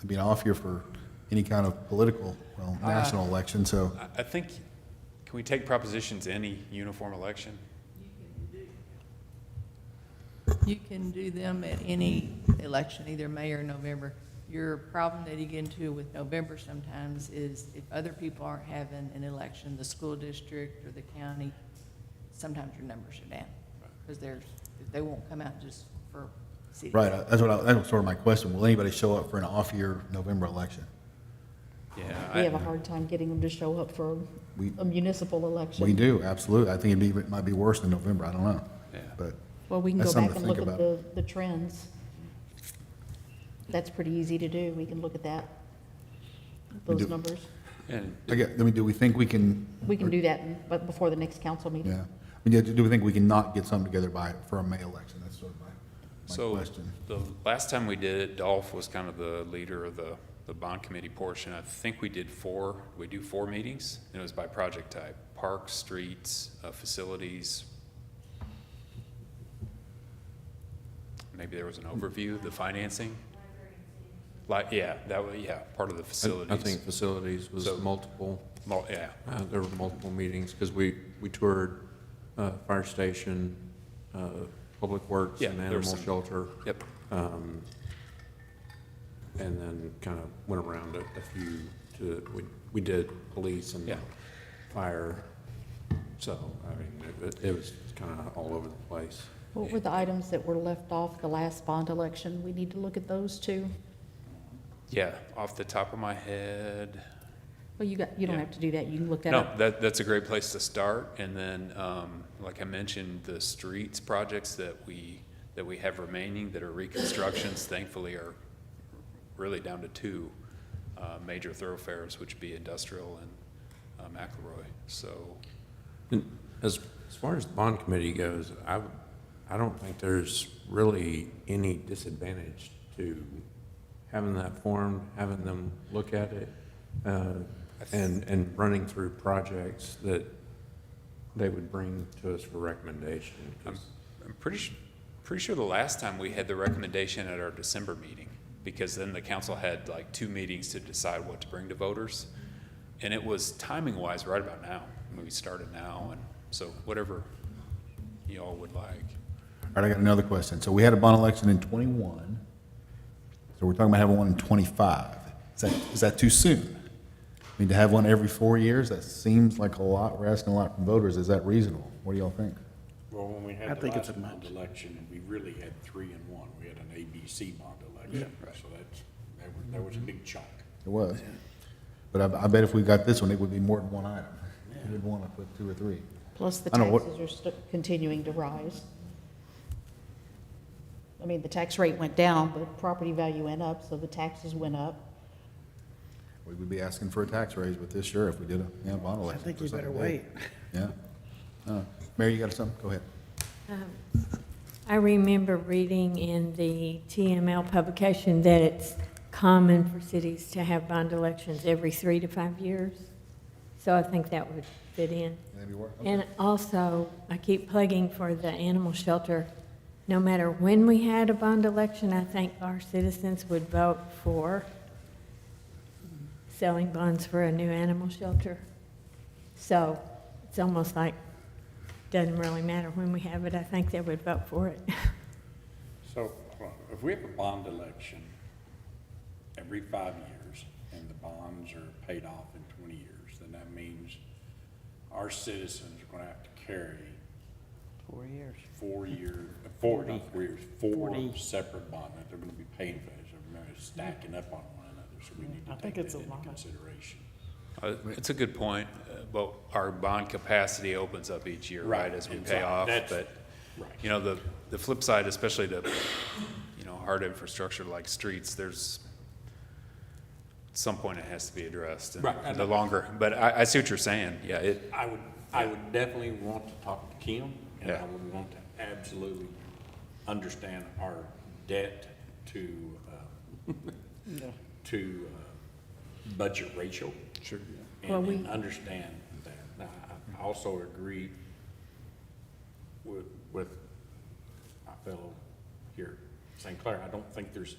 be an off year for any kind of political, well, national election, so. I think, can we take propositions any uniform election? You can do them at any election, either May or November. Your problem that you get into with November sometimes is if other people aren't having an election, the school district or the county, sometimes your numbers are down. Because they won't come out just for city. Right, that was sort of my question. Will anybody show up for an off-year November election? Yeah. We have a hard time getting them to show up for We- a municipal election. We do, absolutely. I think it might be worse than November, I don't know. Yeah. But Well, we can That's go back something and to look think at the trends. That's pretty easy to do. We can look at that, We those do. numbers. And do we think we can? We can do that, but before the next council meeting. Yeah. Do we think we can not get something together for a May election? That's sort of my so question. the last time we did it, Dolph was kind of the leader of the bond committee portion. I think we do 4 meetings, and it was by project type: parks, streets, facilities. Maybe there was an overview, the financing. Yeah, part of the facilities. I think facilities was So- multiple. Yeah, There were multiple meetings, because we toured fire station, public works, Yeah, and there was animal some- shelter. yep. And then kind of went around a few we did police and Yeah. fire. So, I mean, it was kind of all over the place. What were the items that were left off the last bond election? We need to look at those too. Yeah, off the top of my head. Well, you don't Yeah. have to do that. You can look that No, up. that's a great place to start. And then, like I mentioned, the streets projects that we have remaining that are reconstructions, thankfully, are really down to 2 major thoroughfares, which would be Industrial and McElroy. So, And as far as the bond committee goes, I don't think there's really any disadvantage to having that formed, having them look at it, and running through projects that they would bring to us for recommendation. 'Cause I'm pretty sure the last time we had the recommendation at our December meeting. because then the council had like 2 meetings to decide what to bring to voters. And it was timing-wise right about now. I mean, we started now, and so whatever y'all would like. All right, I got another question. So we had a bond election in '21. So we're talking about having one in '25. Is that too soon? I mean, to have one every 4 years, that seems like a lot. We're asking a lot from voters. Is that reasonable? What do y'all think? Well, when we I had the think it's last a bond much. election, we really had 3 in 1. We had an ABC bond election, so that was a big chunk. It was. But I bet if we got this one, it would be more than one item. We'd want to put 2 or 3. Plus, the I don't know what- taxes are continuing to rise. I mean, the tax rate went down, but property value went up, so the taxes went up. We would be asking for a tax raise with this, sure, if we did a bond I election. think for you better something big. wait. Yeah. Mary, you got something? Go ahead. I remember reading in the TML publication that it's common for cities to have bond elections every 3 to 5 years. So I think that would fit in. Maybe work. And also, I keep plugging for the animal shelter. No matter when we had a bond election, I think our citizens would vote for selling bonds for a new animal shelter. So it's almost like, doesn't really matter when we have it, I think they would vote for it. So if we have a bond election every 5 years and the bonds are paid off in 20 years, then that means our citizens are going to have to carry 4 years. 4 years, 4, not 4 years, 4 40. separate bonds that they're going to be paying for this. They're stacking up on one another, so we need I to think take it's that a into lot. consideration. It's a good point, but our bond capacity opens up each year, right, as we And pay so off. that's- But, right. you know, the flip side, especially to, you know, hard infrastructure like streets, there's, at some point it has to be addressed. And Right. the longer, but I see what you're saying, yeah, I would definitely want to talk to Kim, and I Yeah. would want to absolutely understand our debt to, budget ratio. Sure. Well, And understand that. Now, I also agree with my fellow here, St. Clair. I don't think there's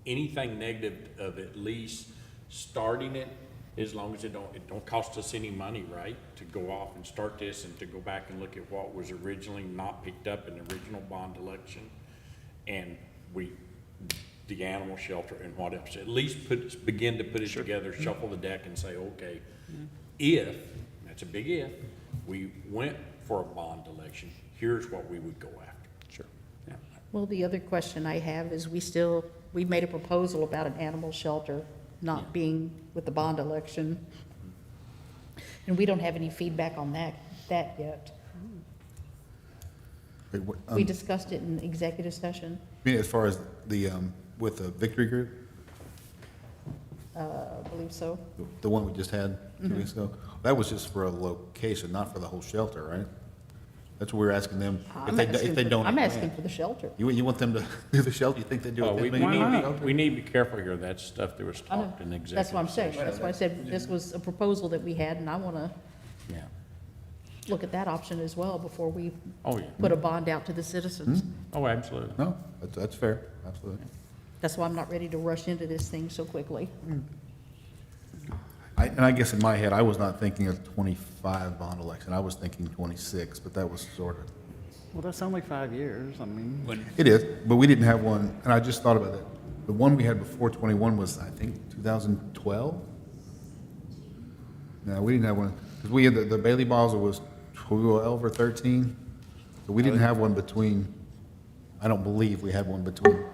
anything negative of at least starting it, as long as it don't cost us any money, right? To go off and start this and to go back and look at what was originally not picked up in the original bond election. And the animal shelter and what else. At least begin to put it together, shuffle the deck and say, okay, if, that's a big if, we went for a bond election, here's what we would go after. Sure. Yeah. Well, the other question I have is we made a proposal about an animal shelter not being with the bond election. And we don't have any feedback on that yet. Wait, what, We discussed it in executive session, I mean, as far as the, with the Victory Group, I believe so. the one we just had 2 weeks ago, that was just for a location, not for the whole shelter, right? That's what we were asking them, if they don't. I'm asking for the shelter. You want them to do the shelter, you think they do Oh, it? we need to be careful here. That's stuff that was I know. talked in executive. That's what I'm saying. session. That's why I said this was a proposal that we had, and I want to Yeah. look at that option as well before we Oh, yeah. put a bond out to the citizens. Oh, absolutely. No, that's fair, absolutely. That's why I'm not ready to rush into this thing so quickly. And I guess in my head, I was not thinking of 25 bond election, I was thinking 26, but that was sort of, Well, that's only 5 years. I mean, it is, but we didn't have one, and I just thought about that. The one we had before 21 was, I think, 2012? No, we didn't have one, because we had, the Bailey Basel was 12 or 13, so we didn't have one between, I don't believe we had one between,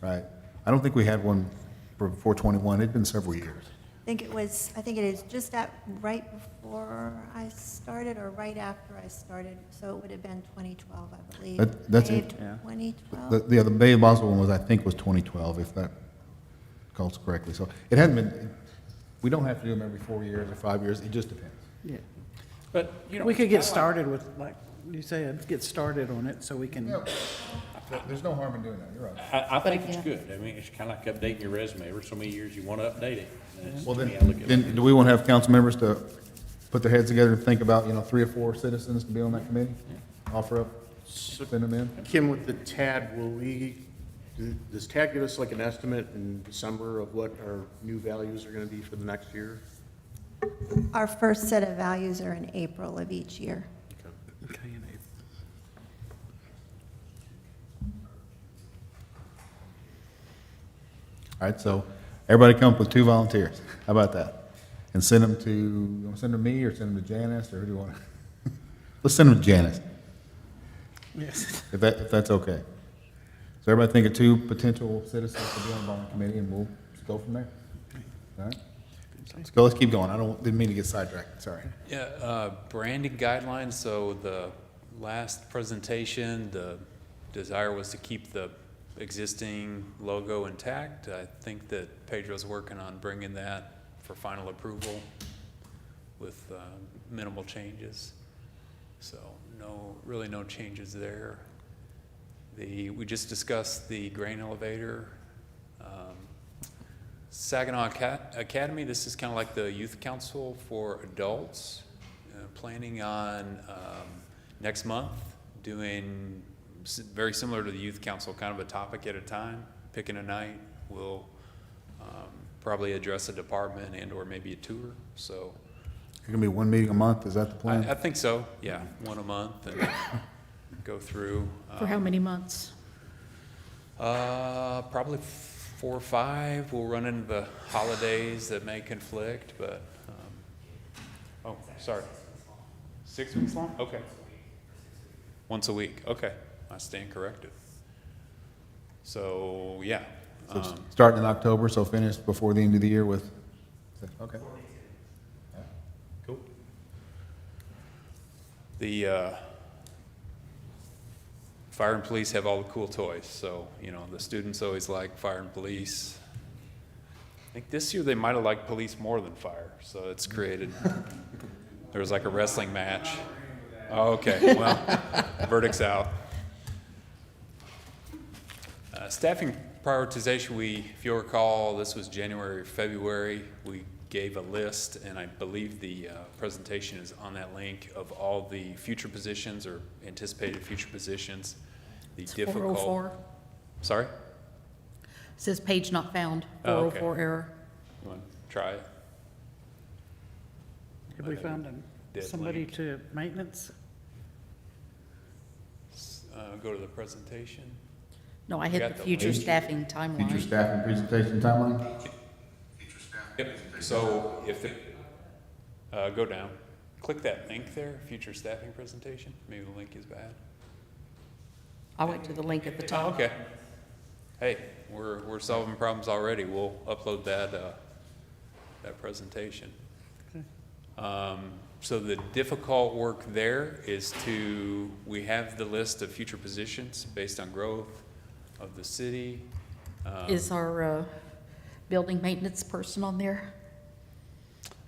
right? I don't think we had one before 21, it'd been several years. I think it is just right before I started or right after I started, so it would have been 2012, I believe. That's May it. of 2012. The Bailey Basel one was, I think, was 2012, if that calls correctly. So it hasn't been, we don't have to do them every 4 years or 5 years, it just depends. yeah. But, you know. We could it's get kinda like- started with, like you said, get started on it so we can, There's no harm in doing that, you're right. I think But it's again- good. I mean, it's kind of like updating your resume. Every so many years, you want to update it. And it's- Well, to me, I look at it. then, do we want to have council members to put their heads together and think about, 3 or 4 citizens to be on that committee? Offer up, send them in? Kim, with the TAD, will we Does TAG give us like an estimate in December of what our new values are gonna be for the next year? Our first set of values are in April of each year. Okay, and All right, so everybody come up with 2 volunteers. How about that? And send them to, you want to send them to me or send them to Janice, or who do you want? Let's send them to Janice, yes. if that's okay. So everybody think of 2 potential citizens to be on the bond committee, and we'll just go from there. All right? Let's go, let's keep going. Didn't mean to get sidetracked, sorry. Yeah, branding guidelines, so the last presentation, the desire was to keep the existing logo intact. I think that Pedro's working on bringing that for final approval with minimal changes. So really no changes there. We just discussed the grain elevator. Saginaw Academy, this is kind of like the youth council for adults. Planning on next month doing very similar to the youth council, kind of a topic at a time, picking a night. We'll probably address a department and or maybe a tour. So It's gonna be 1 meeting a month, is that the plan? I think so, yeah, 1 a month and go through. For how many months? Probably 4 or 5. We'll run into the holidays that may conflict, but, oh, sorry. 6 weeks long? Okay. Once a week, okay. I stand corrected. So, yeah. So starting in October, so finish before the end of the year with, okay. Cool. The fire and police have all the cool toys, so, the students always like fire and police. I think this year they might have liked police more than fire, so it's created, there was like a wrestling match. Oh, okay, well, verdict's out. Staffing prioritization, if you'll recall, this was January, February, we gave a list, and I believe the presentation is on that link, of all the future positions or anticipated future positions. The It's difficult. 404. Sorry? Says page not found, Oh, okay. 404 error. You want to try it? Have we found Dead somebody link. to maintenance? Go to the presentation. No, I got hit the the future link. staffing Future timeline. staffing presentation timeline? Yep, so if go down, click that link there, future staffing presentation. Maybe the link is bad. I went to the link at the Oh, top. okay. Hey, we're solving problems already. We'll upload that presentation. So the difficult work there is we have the list of future positions based on growth of the city. Is our building maintenance person on there?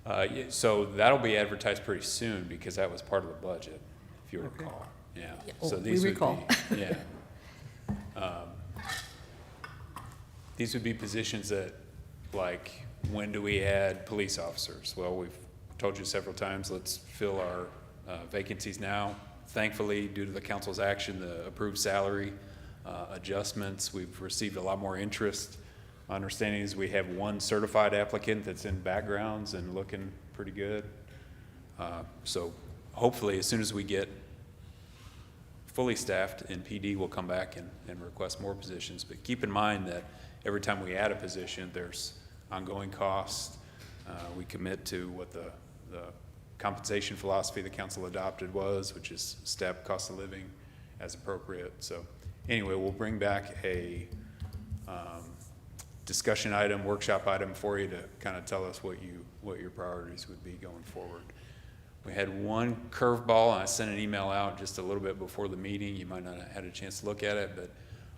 Yeah, so that'll be advertised pretty soon because that was part of the budget, if you recall. Yeah. Yeah, So we these would recall. be- Yeah. These would be positions that, like, when do we add police officers? Well, we've told you several times, let's fill our vacancies now. Thankfully, due to the council's action, the approved salary adjustments, we've received a lot more interest. My understanding is we have 1 certified applicant that's in backgrounds and looking pretty good. So hopefully, as soon as we get fully staffed in PD, we'll come back and request more positions. But keep in mind that every time we add a position, there's ongoing costs. We commit to what the compensation philosophy the council adopted was, which is step cost of living as appropriate. So anyway, we'll bring back a discussion item, workshop item for you to kind of tell us what your priorities would be going forward. We had 1 curveball, and I sent an email out just a little bit before the meeting. You might not have had a chance to look at it, but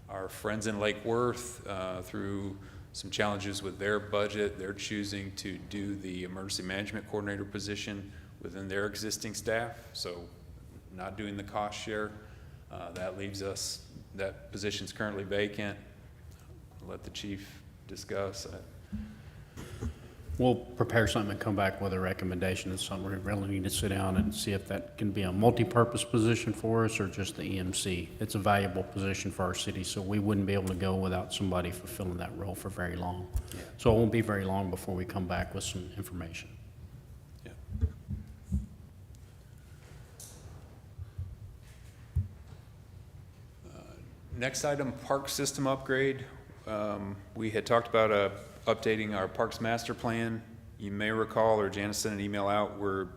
our friends in Lake Worth, through some challenges with their budget, they're choosing to do the emergency management coordinator position within their existing staff, so not doing the cost share. That leaves us, that position's currently vacant. I'll let the chief discuss. we'll prepare something and come back with a recommendation. It's something we really need to sit down and see if that can be a multi-purpose position for us or just the EMC. It's a valuable position for our city, so we wouldn't be able to go without somebody fulfilling that role for very long. So it won't be very long before we come back with some information. Yeah. Next item, park system upgrade. We had talked about updating our parks master plan. You may recall, or Janice sent an email out, we're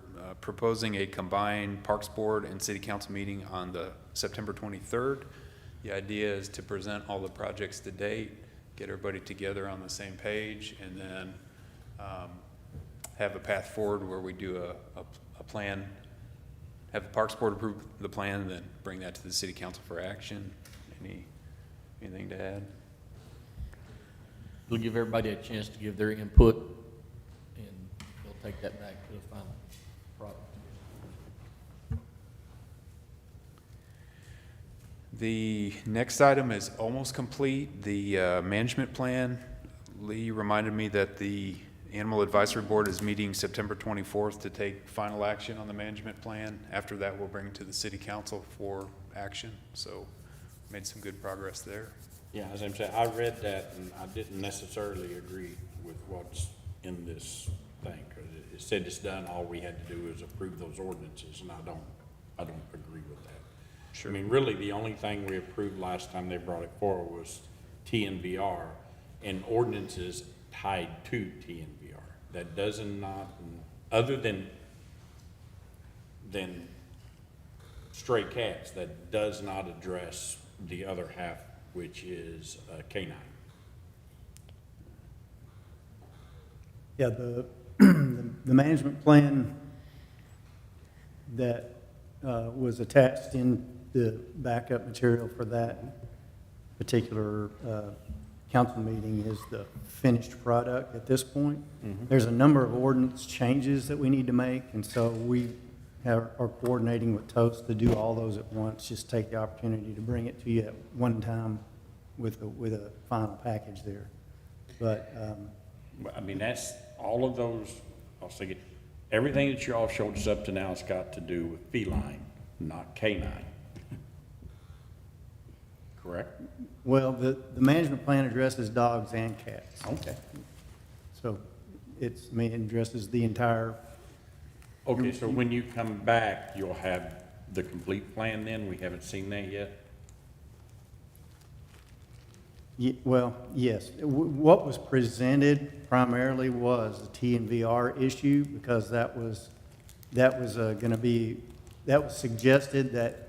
proposing a combined Parks Board and City Council meeting on the September 23rd. The idea is to present all the projects to date, get everybody together on the same page, and then have a path forward where we do a plan, have the Parks Board approve the plan, and then bring that to the City Council for action. Anything to add? It'll give everybody a chance to give their input, and they'll take that back to the final product. The next item is almost complete, the management plan. Lee reminded me that the Animal Advisory Board is meeting September 24th to take final action on the management plan. After that, we'll bring it to the City Council for action. So made some good progress there. Yeah, as I'm saying, I read that and I didn't necessarily agree with what's in this thing. 'Cause it said it's done, all we had to do is approve those ordinances, and I don't agree with that. Sure. I mean, really, the only thing we approved last time they brought it forward was TNVR and ordinances tied to TNVR. That does not, other than stray cats, that does not address the other half, which is canine. Yeah, the management plan that was attached in the backup material for that particular council meeting is the finished product at this point. There's a number of ordinance changes that we need to make, and so we are coordinating with Toast to do all those at once. Just take the opportunity to bring it to you at one time with a final package there. But, I mean, that's, all of those, I was thinking, everything that you all showed us up to now has got to do with feline, not canine. Correct? well, the management plan addresses dogs and cats. Okay. So it addresses the entire. Okay, so when you come back, you'll have the complete plan then? We haven't seen that yet? Well, yes. What was presented primarily was the TNVR issue, because that was suggested that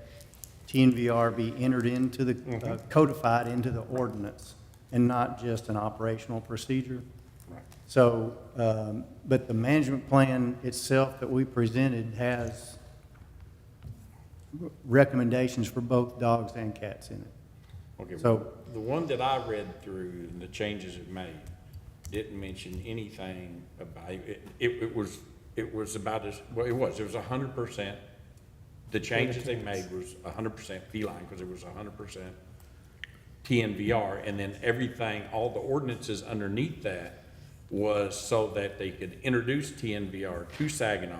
TNVR be entered into the, codified into the ordinance, and not just an operational procedure. Right. So, but the management plan itself that we presented has recommendations for both dogs and cats in it. Okay, So- well, the one that I read through and the changes it made didn't mention anything about, it was about as, well, it was 100%. The changes they made was 100% feline, because it was 100% TNVR, and then everything, all the ordinances underneath that was so that they could introduce TNVR to Saginaw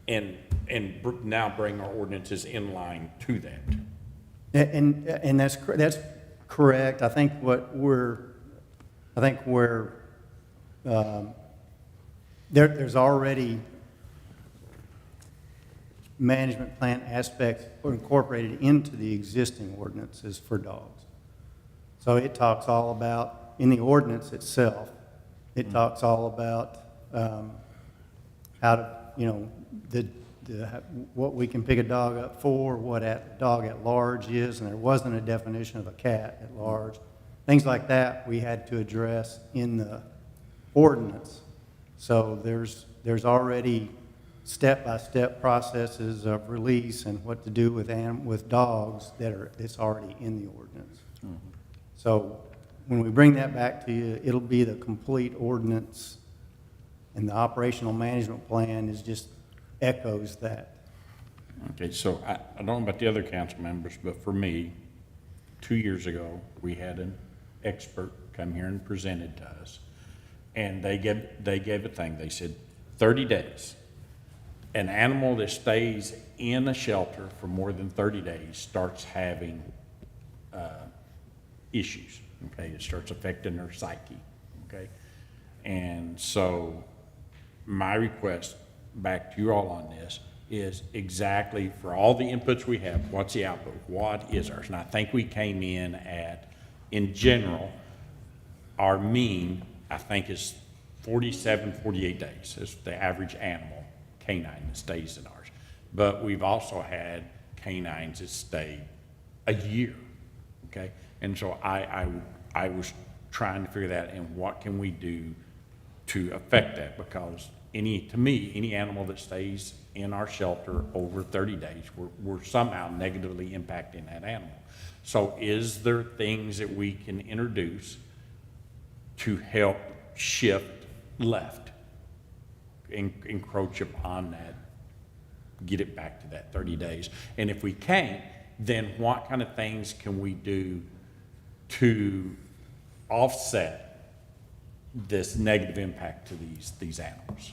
and now bring our ordinances in line to that. And that's correct. I think there's already management plan aspects incorporated into the existing ordinances for dogs. So it talks all about, in the ordinance itself, it talks all about how to, what we can pick a dog up for, what a dog at large is, and there wasn't a definition of a cat at large. Things like that we had to address in the ordinance. So there's already step-by-step processes of release and what to do with dogs it's already in the ordinance. So when we bring that back to you, it'll be the complete ordinance, and the operational management plan just echoes that. Okay, so I don't know about the other council members, but for me, 2 years ago, we had an expert come here and presented to us And they gave a thing, they said 30 days. An animal that stays in a shelter for more than 30 days starts having issues, okay? It starts affecting their psyche, okay? And so my request back to you all on this is exactly for all the inputs we have, what's the output, what is ours? And I think we came in at, in general, our mean, I think, is 47, 48 days is the average animal canine that stays in ours. But we've also had canines that stay a year, okay? And so I was trying to figure that out, and what can we do to affect that? Because to me, any animal that stays in our shelter over 30 days, we're somehow negatively impacting that animal. So is there things that we can introduce to help shift left, encroach upon that, get it back to that 30 days? And if we can't, then what kind of things can we do to offset this negative impact to these animals?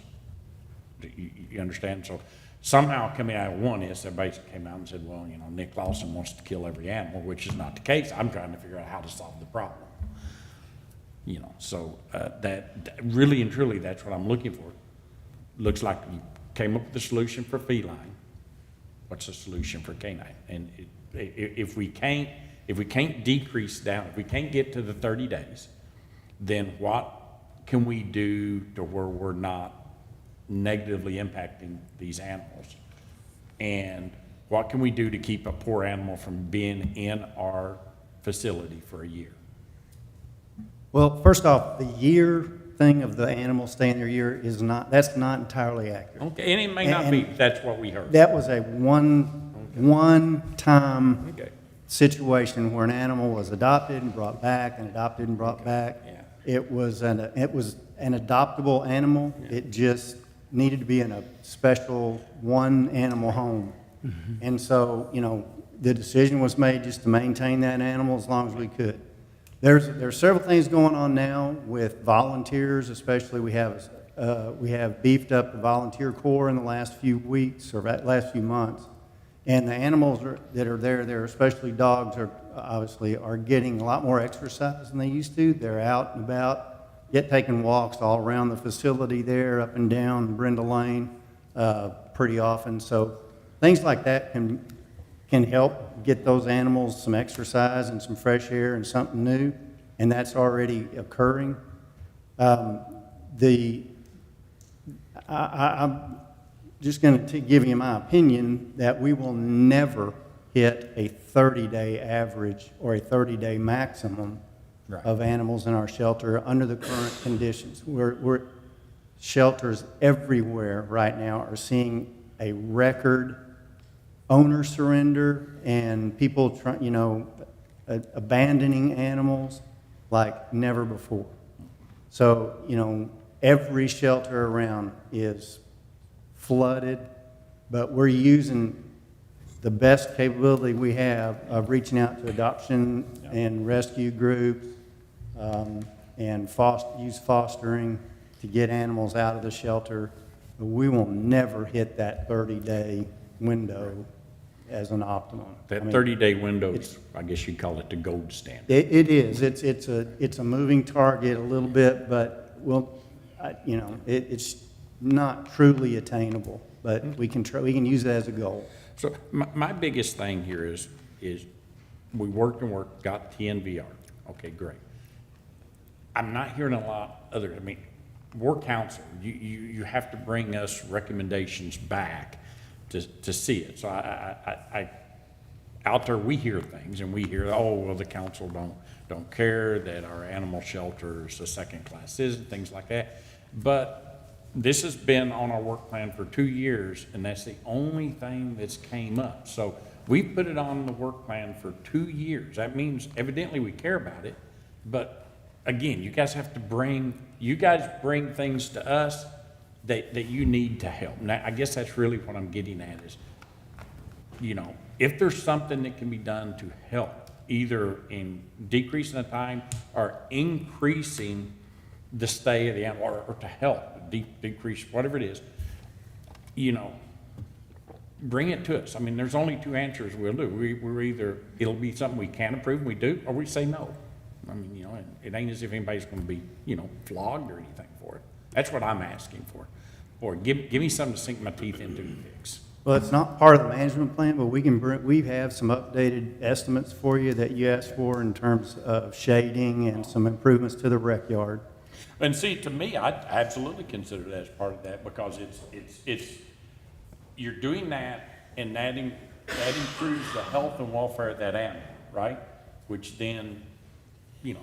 You understand? So somehow coming out of one is everybody came out and said, well, you know, Nick Lawson wants to kill every animal, which is not the case. I'm trying to figure out how to solve the problem. You know, so that really and truly, that's what I'm looking for. Looks like you came up with a solution for feline. What's the solution for canine? And if we can't decrease down, if we can't get to the 30 days, then what can we do to where we're not negatively impacting these animals? And what can we do to keep a poor animal from being in our facility for a year? Well, first off, the year thing of the animal staying there a year that's not entirely accurate. Okay, and it may not be, that's what we heard. That was a one-time Okay. situation where an animal was adopted and brought back, and adopted and brought back. Yeah. It was an adoptable animal. Yeah. It just needed to be in a special one-animal home. And so, you know, the decision was made just to maintain that animal as long as we could. There's several things going on now with volunteers, especially we have beefed up the volunteer corps in the last few weeks or last few months. And the animals that are there, especially dogs, are getting a lot more exercise than they used to. They're out and about, taking walks all around the facility there, up and down Brenda Lane, pretty often. So things like that can help get those animals some exercise and some fresh air and something new, and that's already occurring. I'm just going to give you my opinion that we will never hit a 30-day average or a 30-day maximum of animals in our shelter under the current conditions. Shelters everywhere right now are seeing a record owner surrender and people abandoning animals like never before. So, you know, every shelter around is flooded, but we're using the best capability we have of reaching out to adoption and rescue groups and use fostering to get animals out of the shelter. But we will never hit that 30-day window as an optimum. That 30-day window, I guess you'd call it the gold standard. It is. It's a moving target a little bit, but it's not truly attainable. But we can use it as a goal. So my biggest thing here is we worked, got TNVR. Okay, great. I'm not hearing a lot other. I mean, we're council. You have to bring us recommendations back to see it. So I out there we hear things, and we hear, oh well, the council don't care that our animal shelter is a second-class citizen, things like that. But this has been on our work plan for 2 years, and that's the only thing that's came up. So we put it on the work plan for 2 years. That means evidently we care about it. But again, you guys bring things to us that you need to help. And I guess that's really what I'm getting at is, you know, if there's something that can be done to help, either in decreasing the time or increasing the stay of the animal, or to help decrease, whatever it is, you know, bring it to us. I mean, there's only two answers we'll do. We're either, it'll be something we can approve and we do, or we say no. I mean, you know, it ain't as if anybody's gonna be, you know, flogged or anything for it. That's what I'm asking for. Or give me something to sink my teeth into and fix. Well, it's not part of the management plan, but we have some updated estimates for you that you asked for in terms of shading and some improvements to the rec yard. And see, to me, I'd absolutely consider that as part of that, because it's, you're doing that, and that improves the health and welfare of that animal, right? Which then, you know,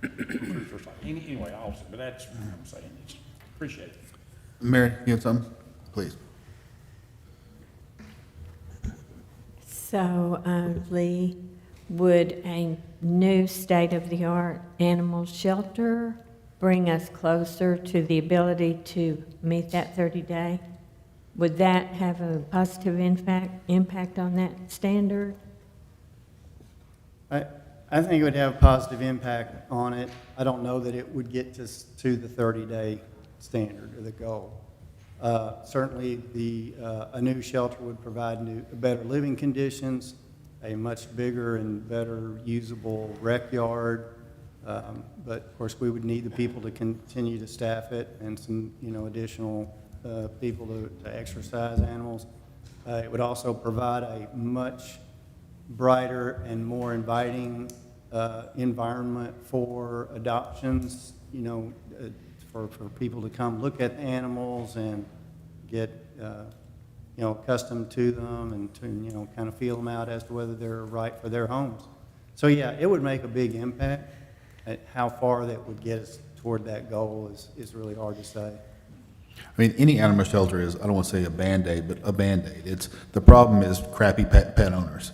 improves for something. Anyway, also, but that's what I'm saying. Appreciate it. Mary, you have something? Please. So, Lee, would a new state-of-the-art animal shelter bring us closer to the ability to meet that 30-day? Would that have a positive impact on that standard? I think it would have a positive impact on it. I don't know that it would get to the 30-day standard or the goal. Certainly, a new shelter would provide better living conditions, a much bigger and better usable rec yard. But of course, we would need the people to continue to staff it, and some, you know, additional people to exercise animals. It would also provide a much brighter and more inviting environment for adoptions, you know, for people to come look at the animals and get, you know, accustomed to them, and to, you know, kind of feel them out as to whether they're right for their homes. So yeah, it would make a big impact. At how far that would get us toward that goal is really hard to say. I mean, any animal shelter is, I don't want to say a Band-Aid, but a Band-Aid. The problem is crappy pet owners.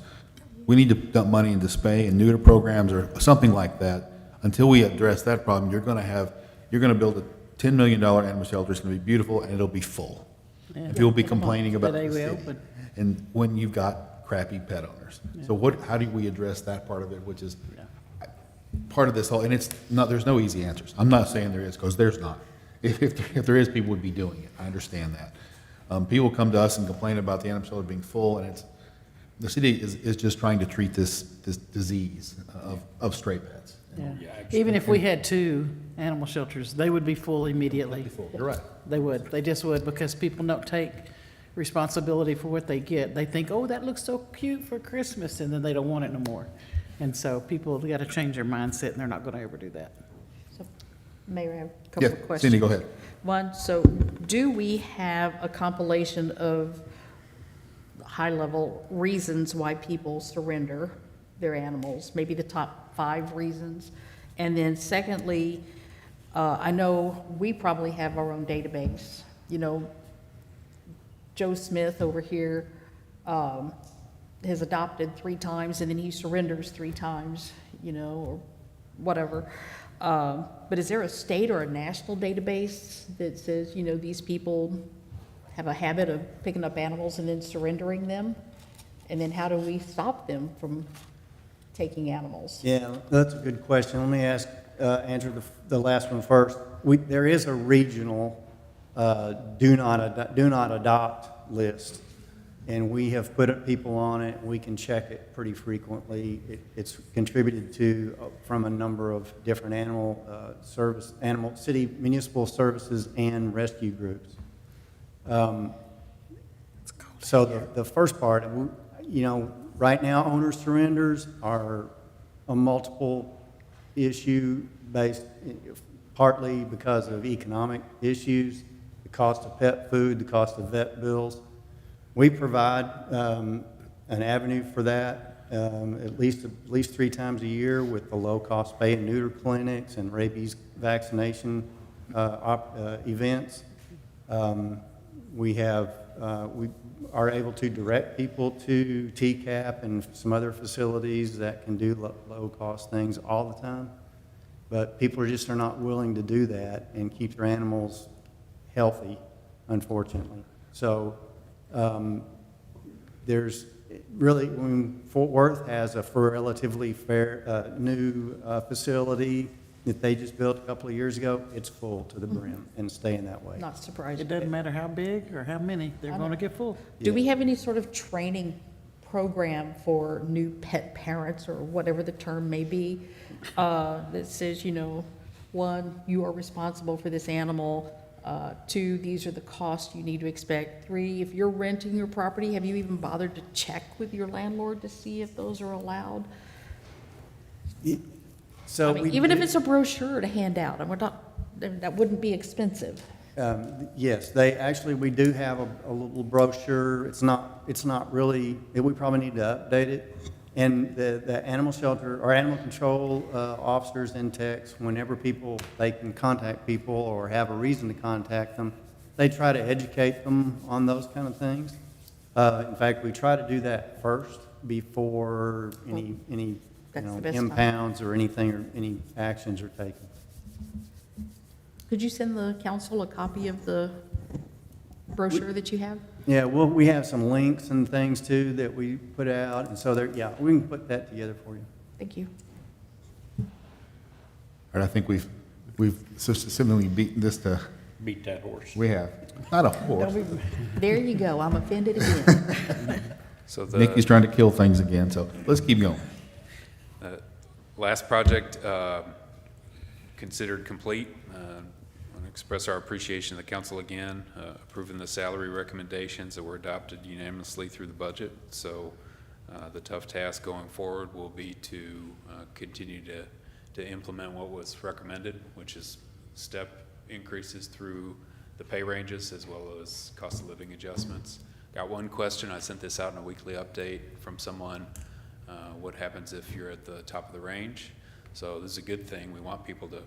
We need to dump money into spay and neuter programs or something like that. Until we address that problem, you're going to build a $10 million animal shelter. It's going to be beautiful, and it'll be full. And people will be complaining about the city. And when you've got crappy pet owners. So how do we address that part of it, which is part of this whole, and there's no easy answers. I'm not saying there is, because there's not. If there is, people would be doing it. I understand that. People come to us and complain about the animal shelter being full, and the city is just trying to treat this disease of stray pets. Yeah. Even if we had 2 animal shelters, they would be full immediately. You're right. They would. They just would, because people don't take responsibility for what they get. They think, oh, that looks so cute for Christmas, and then they don't want it no more. And so people have got to change their mindset, and they're not going to ever do that. So, Mayor, I have a couple of questions. Cindy, go ahead. One, so do we have a compilation of high-level reasons why people surrender their animals, maybe the top 5 reasons? And then secondly, I know we probably have our own database. You know, Joe Smith over here has adopted 3 times, and then he surrenders 3 times, you know, or whatever. But is there a state or a national database that says, you know, these people have a habit of picking up animals and then surrendering them? And then how do we stop them from taking animals? Yeah, that's a good question. Let me answer the last one first. There is a regional do not adopt list, and we have put people on it. We can check it pretty frequently. It's contributed to from a number of different city municipal services and rescue groups. So the first part, you know, right now owner surrenders are a multiple issue based partly because of economic issues, the cost of pet food, the cost of vet bills. We provide an avenue for that at least 3 times a year with the low-cost spay and neuter clinics and rabies vaccination events. We are able to direct people to TCAP and some other facilities that can do low-cost things all the time. But people are not willing to do that and keep their animals healthy, unfortunately. So there's really, Fort Worth has a relatively fair new facility if they just built a couple of years ago, it's full to the brim and staying that way. Not surprised. It doesn't matter how big or how many, they're I going to know. get full. Do we have any sort of training program for new pet parents, or whatever the term may be, that says, you know, 1, you are responsible for this animal, 2, these are the costs you need to expect, 3, if you're renting your property, have you even bothered to check with your landlord to see if those are allowed? So I mean, we even if do- it's a brochure to hand out, and we're not, that wouldn't be expensive. Yes, we do have a little brochure. It's not really, we probably need to update it. And the animal shelter, or animal control officers and techs, whenever they can contact people or have a reason to contact them, they try to educate them on those kind of things. In fact, we try to do that first before any That's the best time. impounds or anything, or any actions are taken. Could you send the council a copy of the brochure that you have? Yeah, well, we have some links and things too that we put out, and so we can put that together for you. Thank you. All right, I think we've similarly beaten this to, Beat that horse. we have, not a horse. There you go, I'm offended again. So the Nikki's trying to kill things again, so let's keep going. last project considered complete. I want to express our appreciation to the council again, approving the salary recommendations that were adopted unanimously through the budget. So the tough task going forward will be to continue to implement what was recommended, which is step increases through the pay ranges as well as cost of living adjustments. Got one question, I sent this out in a weekly update from someone. What happens if you're at the top of the range? So this is a good thing. We want people to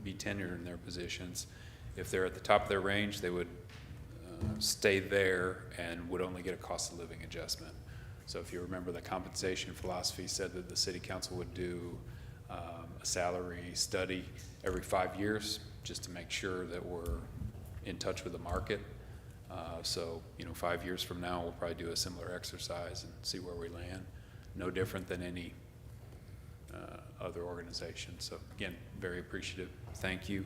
be tenured in their positions. If they're at the top of their range, they would stay there and would only get a cost of living adjustment. So if you remember, the compensation philosophy said that the city council would do a salary study every 5 years just to make sure that we're in touch with the market. So, 5 years from now, we'll probably do a similar exercise and see where we land. No different than any other organization. So again, very appreciative. Thank you.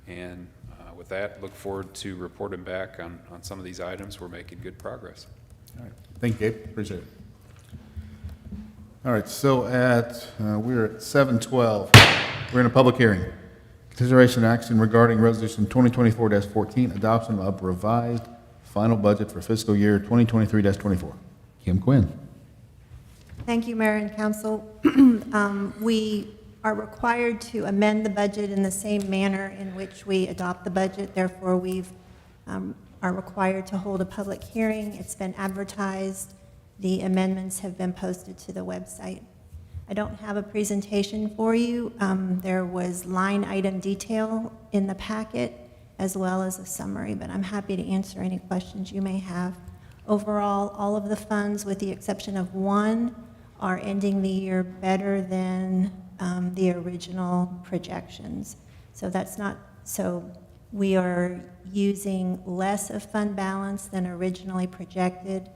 And with that, look forward to reporting back on some of these items. We're making good progress. All right, thank you, Gabe, appreciate it. All right, so we're at 7:12. We're in a public hearing. Consideration and action regarding Resolution 2024-14, adoption of revised final budget for fiscal year 2023-24. Kim Quinn. Thank you, Mayor and Council. We are required to amend the budget in the same manner in which we adopt the budget. Therefore, are required to hold a public hearing. It's been advertised. The amendments have been posted to the website. I don't have a presentation for you. There was line item detail in the packet as well as a summary, but I'm happy to answer any questions you may have. Overall, all of the funds, with the exception of one, are ending the year better than the original projections. So we are using less of fund balance than originally projected,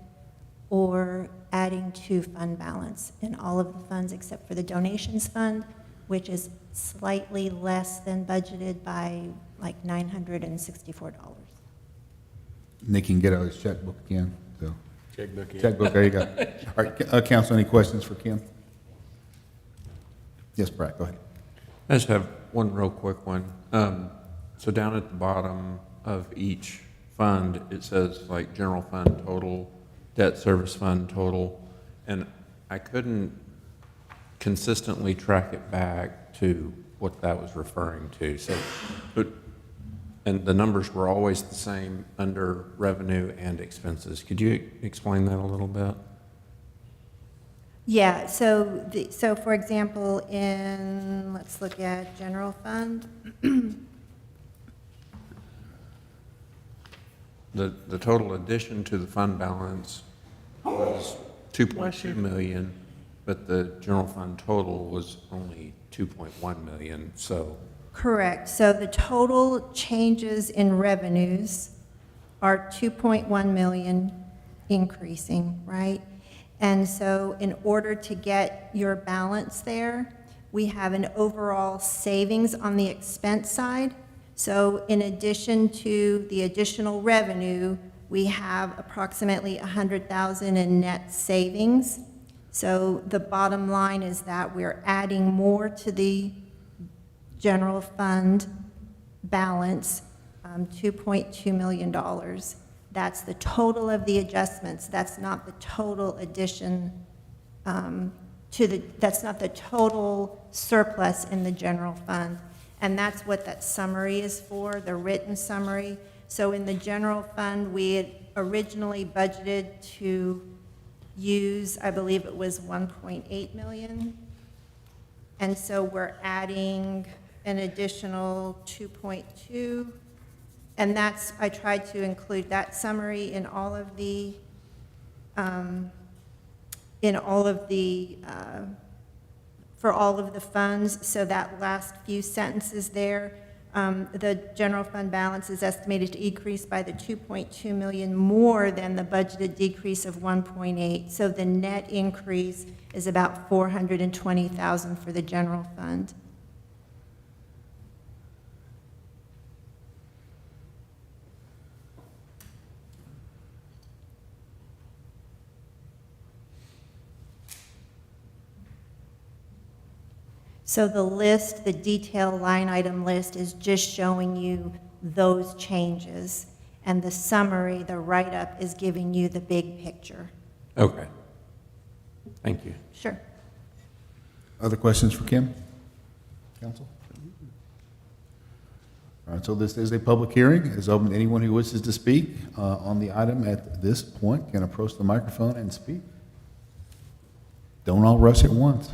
or adding to fund balance in all of the funds except for the donations fund, which is slightly less than budgeted by like $964. Nick can get out his checkbook again, so. Checkbook, yeah. Checkbook, there you go. All right, council, any questions for Kim? Yes, Brad, go ahead. I just have one real quick one. So down at the bottom of each fund, it says like general fund total, debt service fund total, and I couldn't consistently track it back to what that was referring to. So, and the numbers were always the same under revenue and expenses. Could you explain that a little bit? Yeah, so for example, let's look at general fund. The total addition to the fund balance was 2.2 million, but the general fund total was only 2.1 million, so. Correct. So the total changes in revenues are 2.1 million increasing, right? And so in order to get your balance there, we have an overall savings on the expense side. So in addition to the additional revenue, we have approximately 100,000 in net savings. So the bottom line is that we're adding more to the general fund balance, $2.2 million. That's the total of the adjustments. That's not the total addition that's not the total surplus in the general fund. And that's what that summary is for, the written summary. So in the general fund, we had originally budgeted to use, I believe it was 1.8 million. And so we're adding an additional 2.2. And that's, I tried to include that summary in all of the, for all of the funds. So that last few sentences there, the general fund balance is estimated to increase by the 2.2 million more than the budgeted decrease of 1.8. So the net increase is about 420,000 for the general fund. So the list, the detailed line item list is just showing you those changes. And the summary, the write-up, is giving you the big picture. Okay. Thank you. Sure. Other questions for Kim? Council? All right, so this is a public hearing. It is open to anyone who wishes to speak on the item at this point can approach the microphone and speak. Don't all rush at once.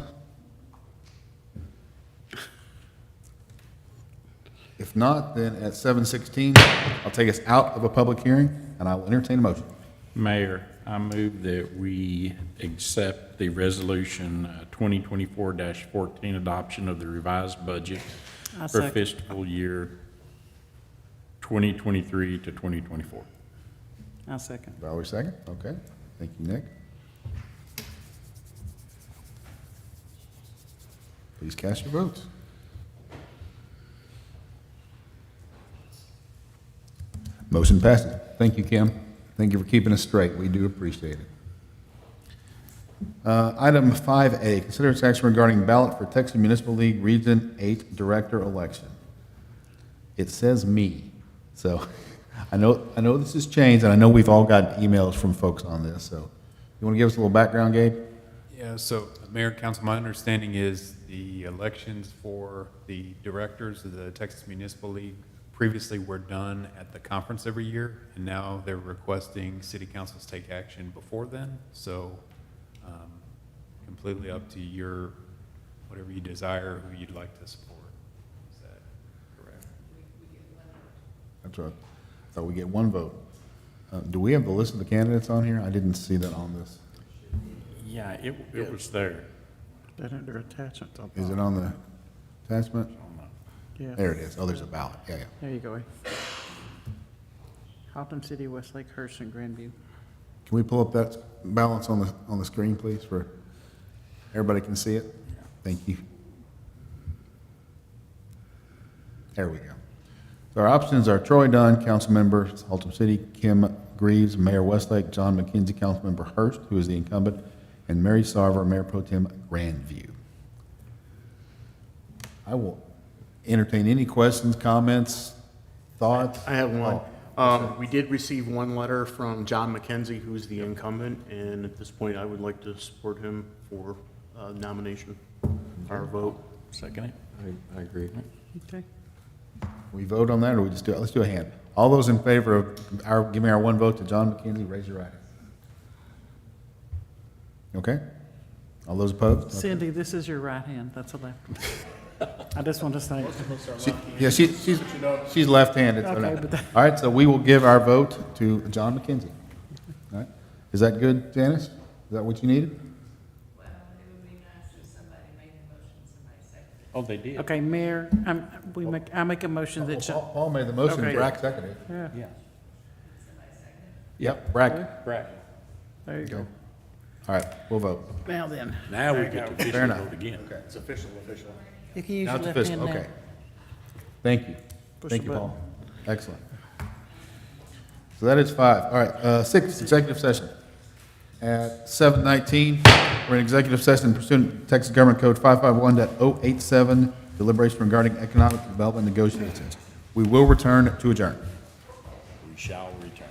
If not, then at 7:16, I'll take us out of a public hearing, and I will entertain a motion. Mayor, I move that we accept the resolution 2024-14 adoption of the revised budget I'll for second. fiscal year 2023 to 2024. I'll second. Valerie, second. Okay. Thank you, Nick. Please cast your votes. Motion passes. Thank you, Kim. Thank you for keeping us straight. We do appreciate it. Item 5A, consider its action regarding ballot for Texas Municipal League Region 8 Director election. It says me, so I know this has changed, and I know we've all got emails from folks on this, so you want to give us a little background, Gabe? Yeah, so Mayor and Council, my understanding is the elections for the directors of the Texas Municipal League previously were done at the conference every year, and now they're requesting city councils take action before then. So completely up to your, whatever you desire, who you'd like to support. Is that correct? That's right. I thought we get one vote. Do we have the list of the candidates on here? I didn't see that on this. Yeah, it was there. That under attachment. Is it on the attachment? Yeah. There it is. Oh, there's a ballot. Yeah, yeah. There you go. Halton City, Westlake, Hurst, and Grandview. Can we pull up that balance on the screen, please, for everybody can see it? Thank you. There we go. So our options are Troy Dunn, council member, Halton City, Kim Greaves, Mayor Westlake, John McKenzie, council member Hurst, who is the incumbent, and Mary Sarver, Mayor Pro Tem Grandview. I will entertain any questions, comments, thoughts. I have one. Oh, We did receive one letter from John McKenzie, who's the incumbent, and at this point, I would like to support him for nomination, our vote. Second it. I agree. Okay. We vote on that, or we just do it? Let's do a hand. All those in favor of giving our one vote to John McKenzie, raise your right hand. Okay? All those opposed? Okay. Cindy, this is your right hand. That's a left. I just want to say. She's left-handed. So Okay, no. but that- All right, so we will give our vote to John McKenzie. All right? Is that good, Janice? Is that what you needed? Well, it would be nice if somebody made the motion, somebody seconded it. Oh, they did? Okay, Mayor, I make a motion that. Paul made the motion, Okay. Brack seconded it. Yeah, Yeah. Yep, Brack. Brack. there you go. All right, we'll vote. Now then, Now we There you get to go. officially Fair enough. vote again. It's official. you can use Now your it's left official, hand now. okay. Thank you. Push Thank the you, button. Paul. Excellent. So that is 5. All right, 6, executive session. At 7:19, we're in executive session pursuant to Texas Government Code 551.087, deliberation regarding economic development negotiations. We will return to adjourn. We shall return.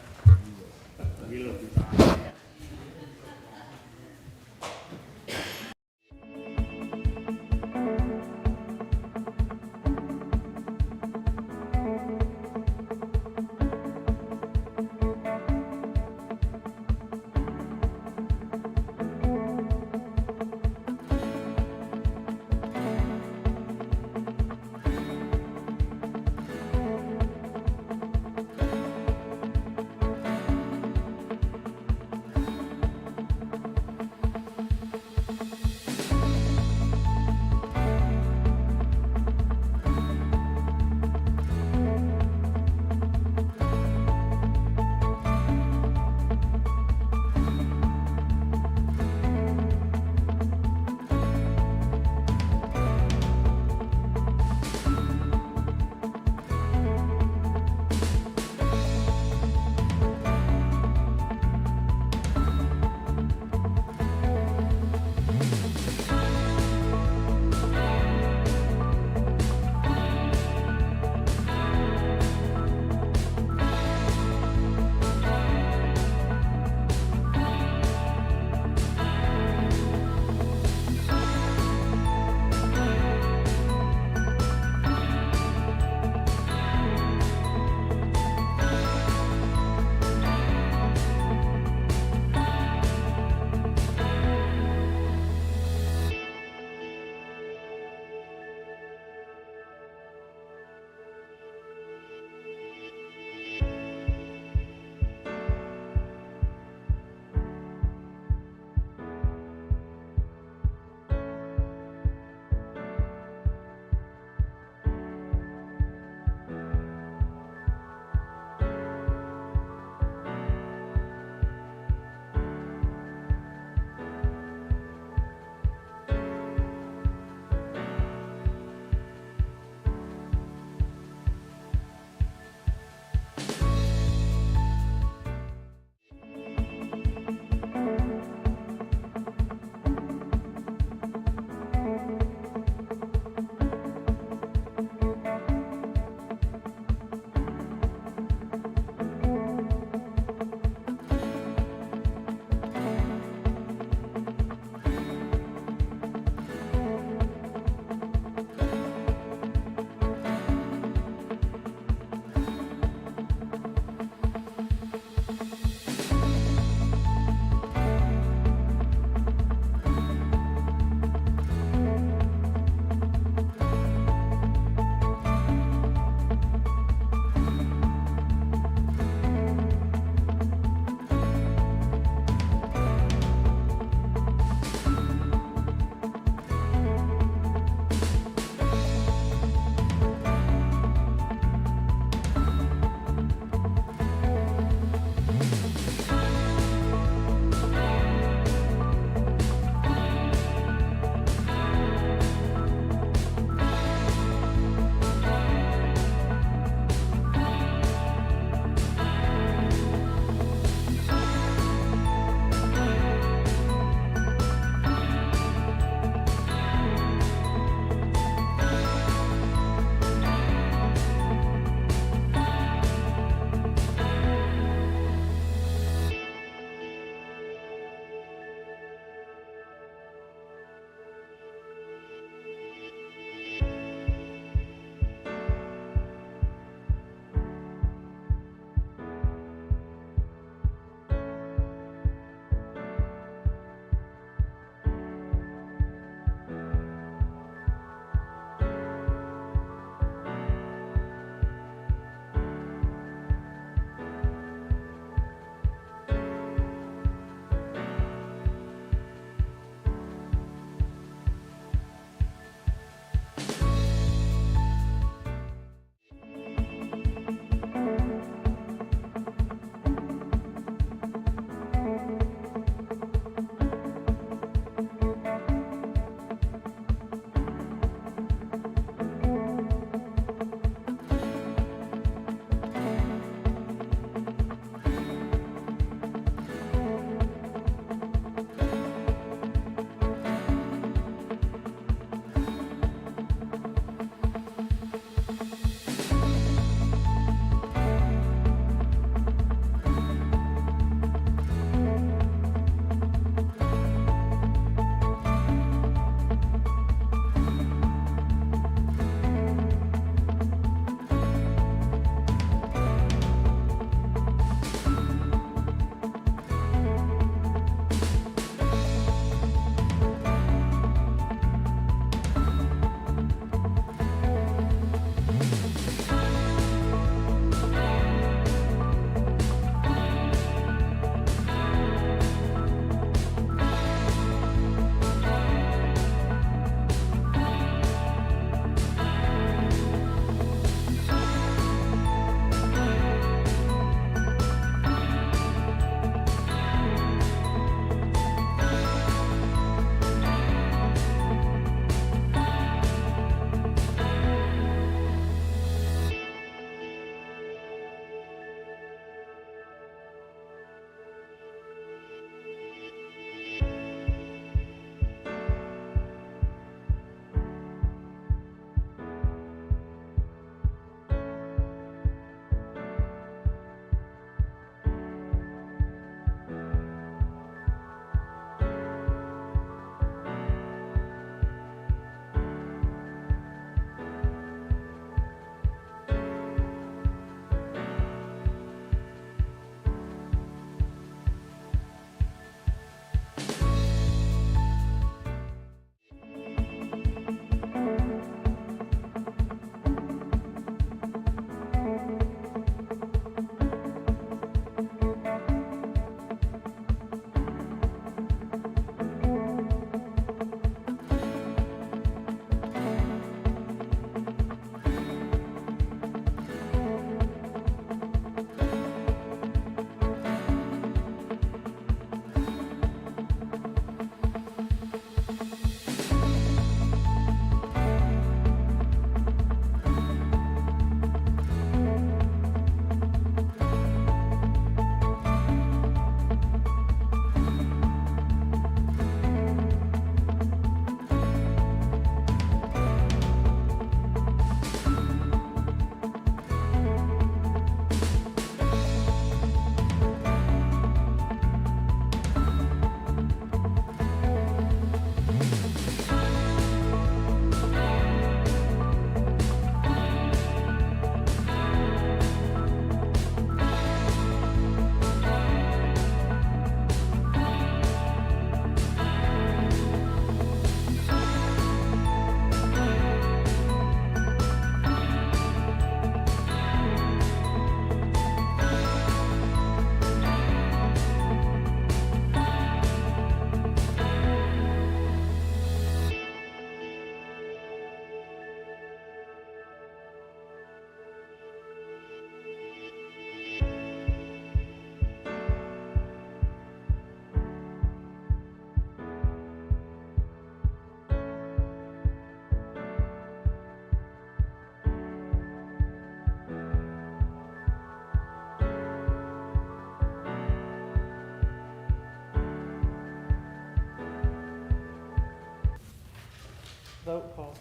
Vote, Paul.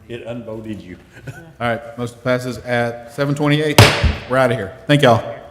It unvoted you. All right, motion passes at 7:28. We're out of here. Thank y'all.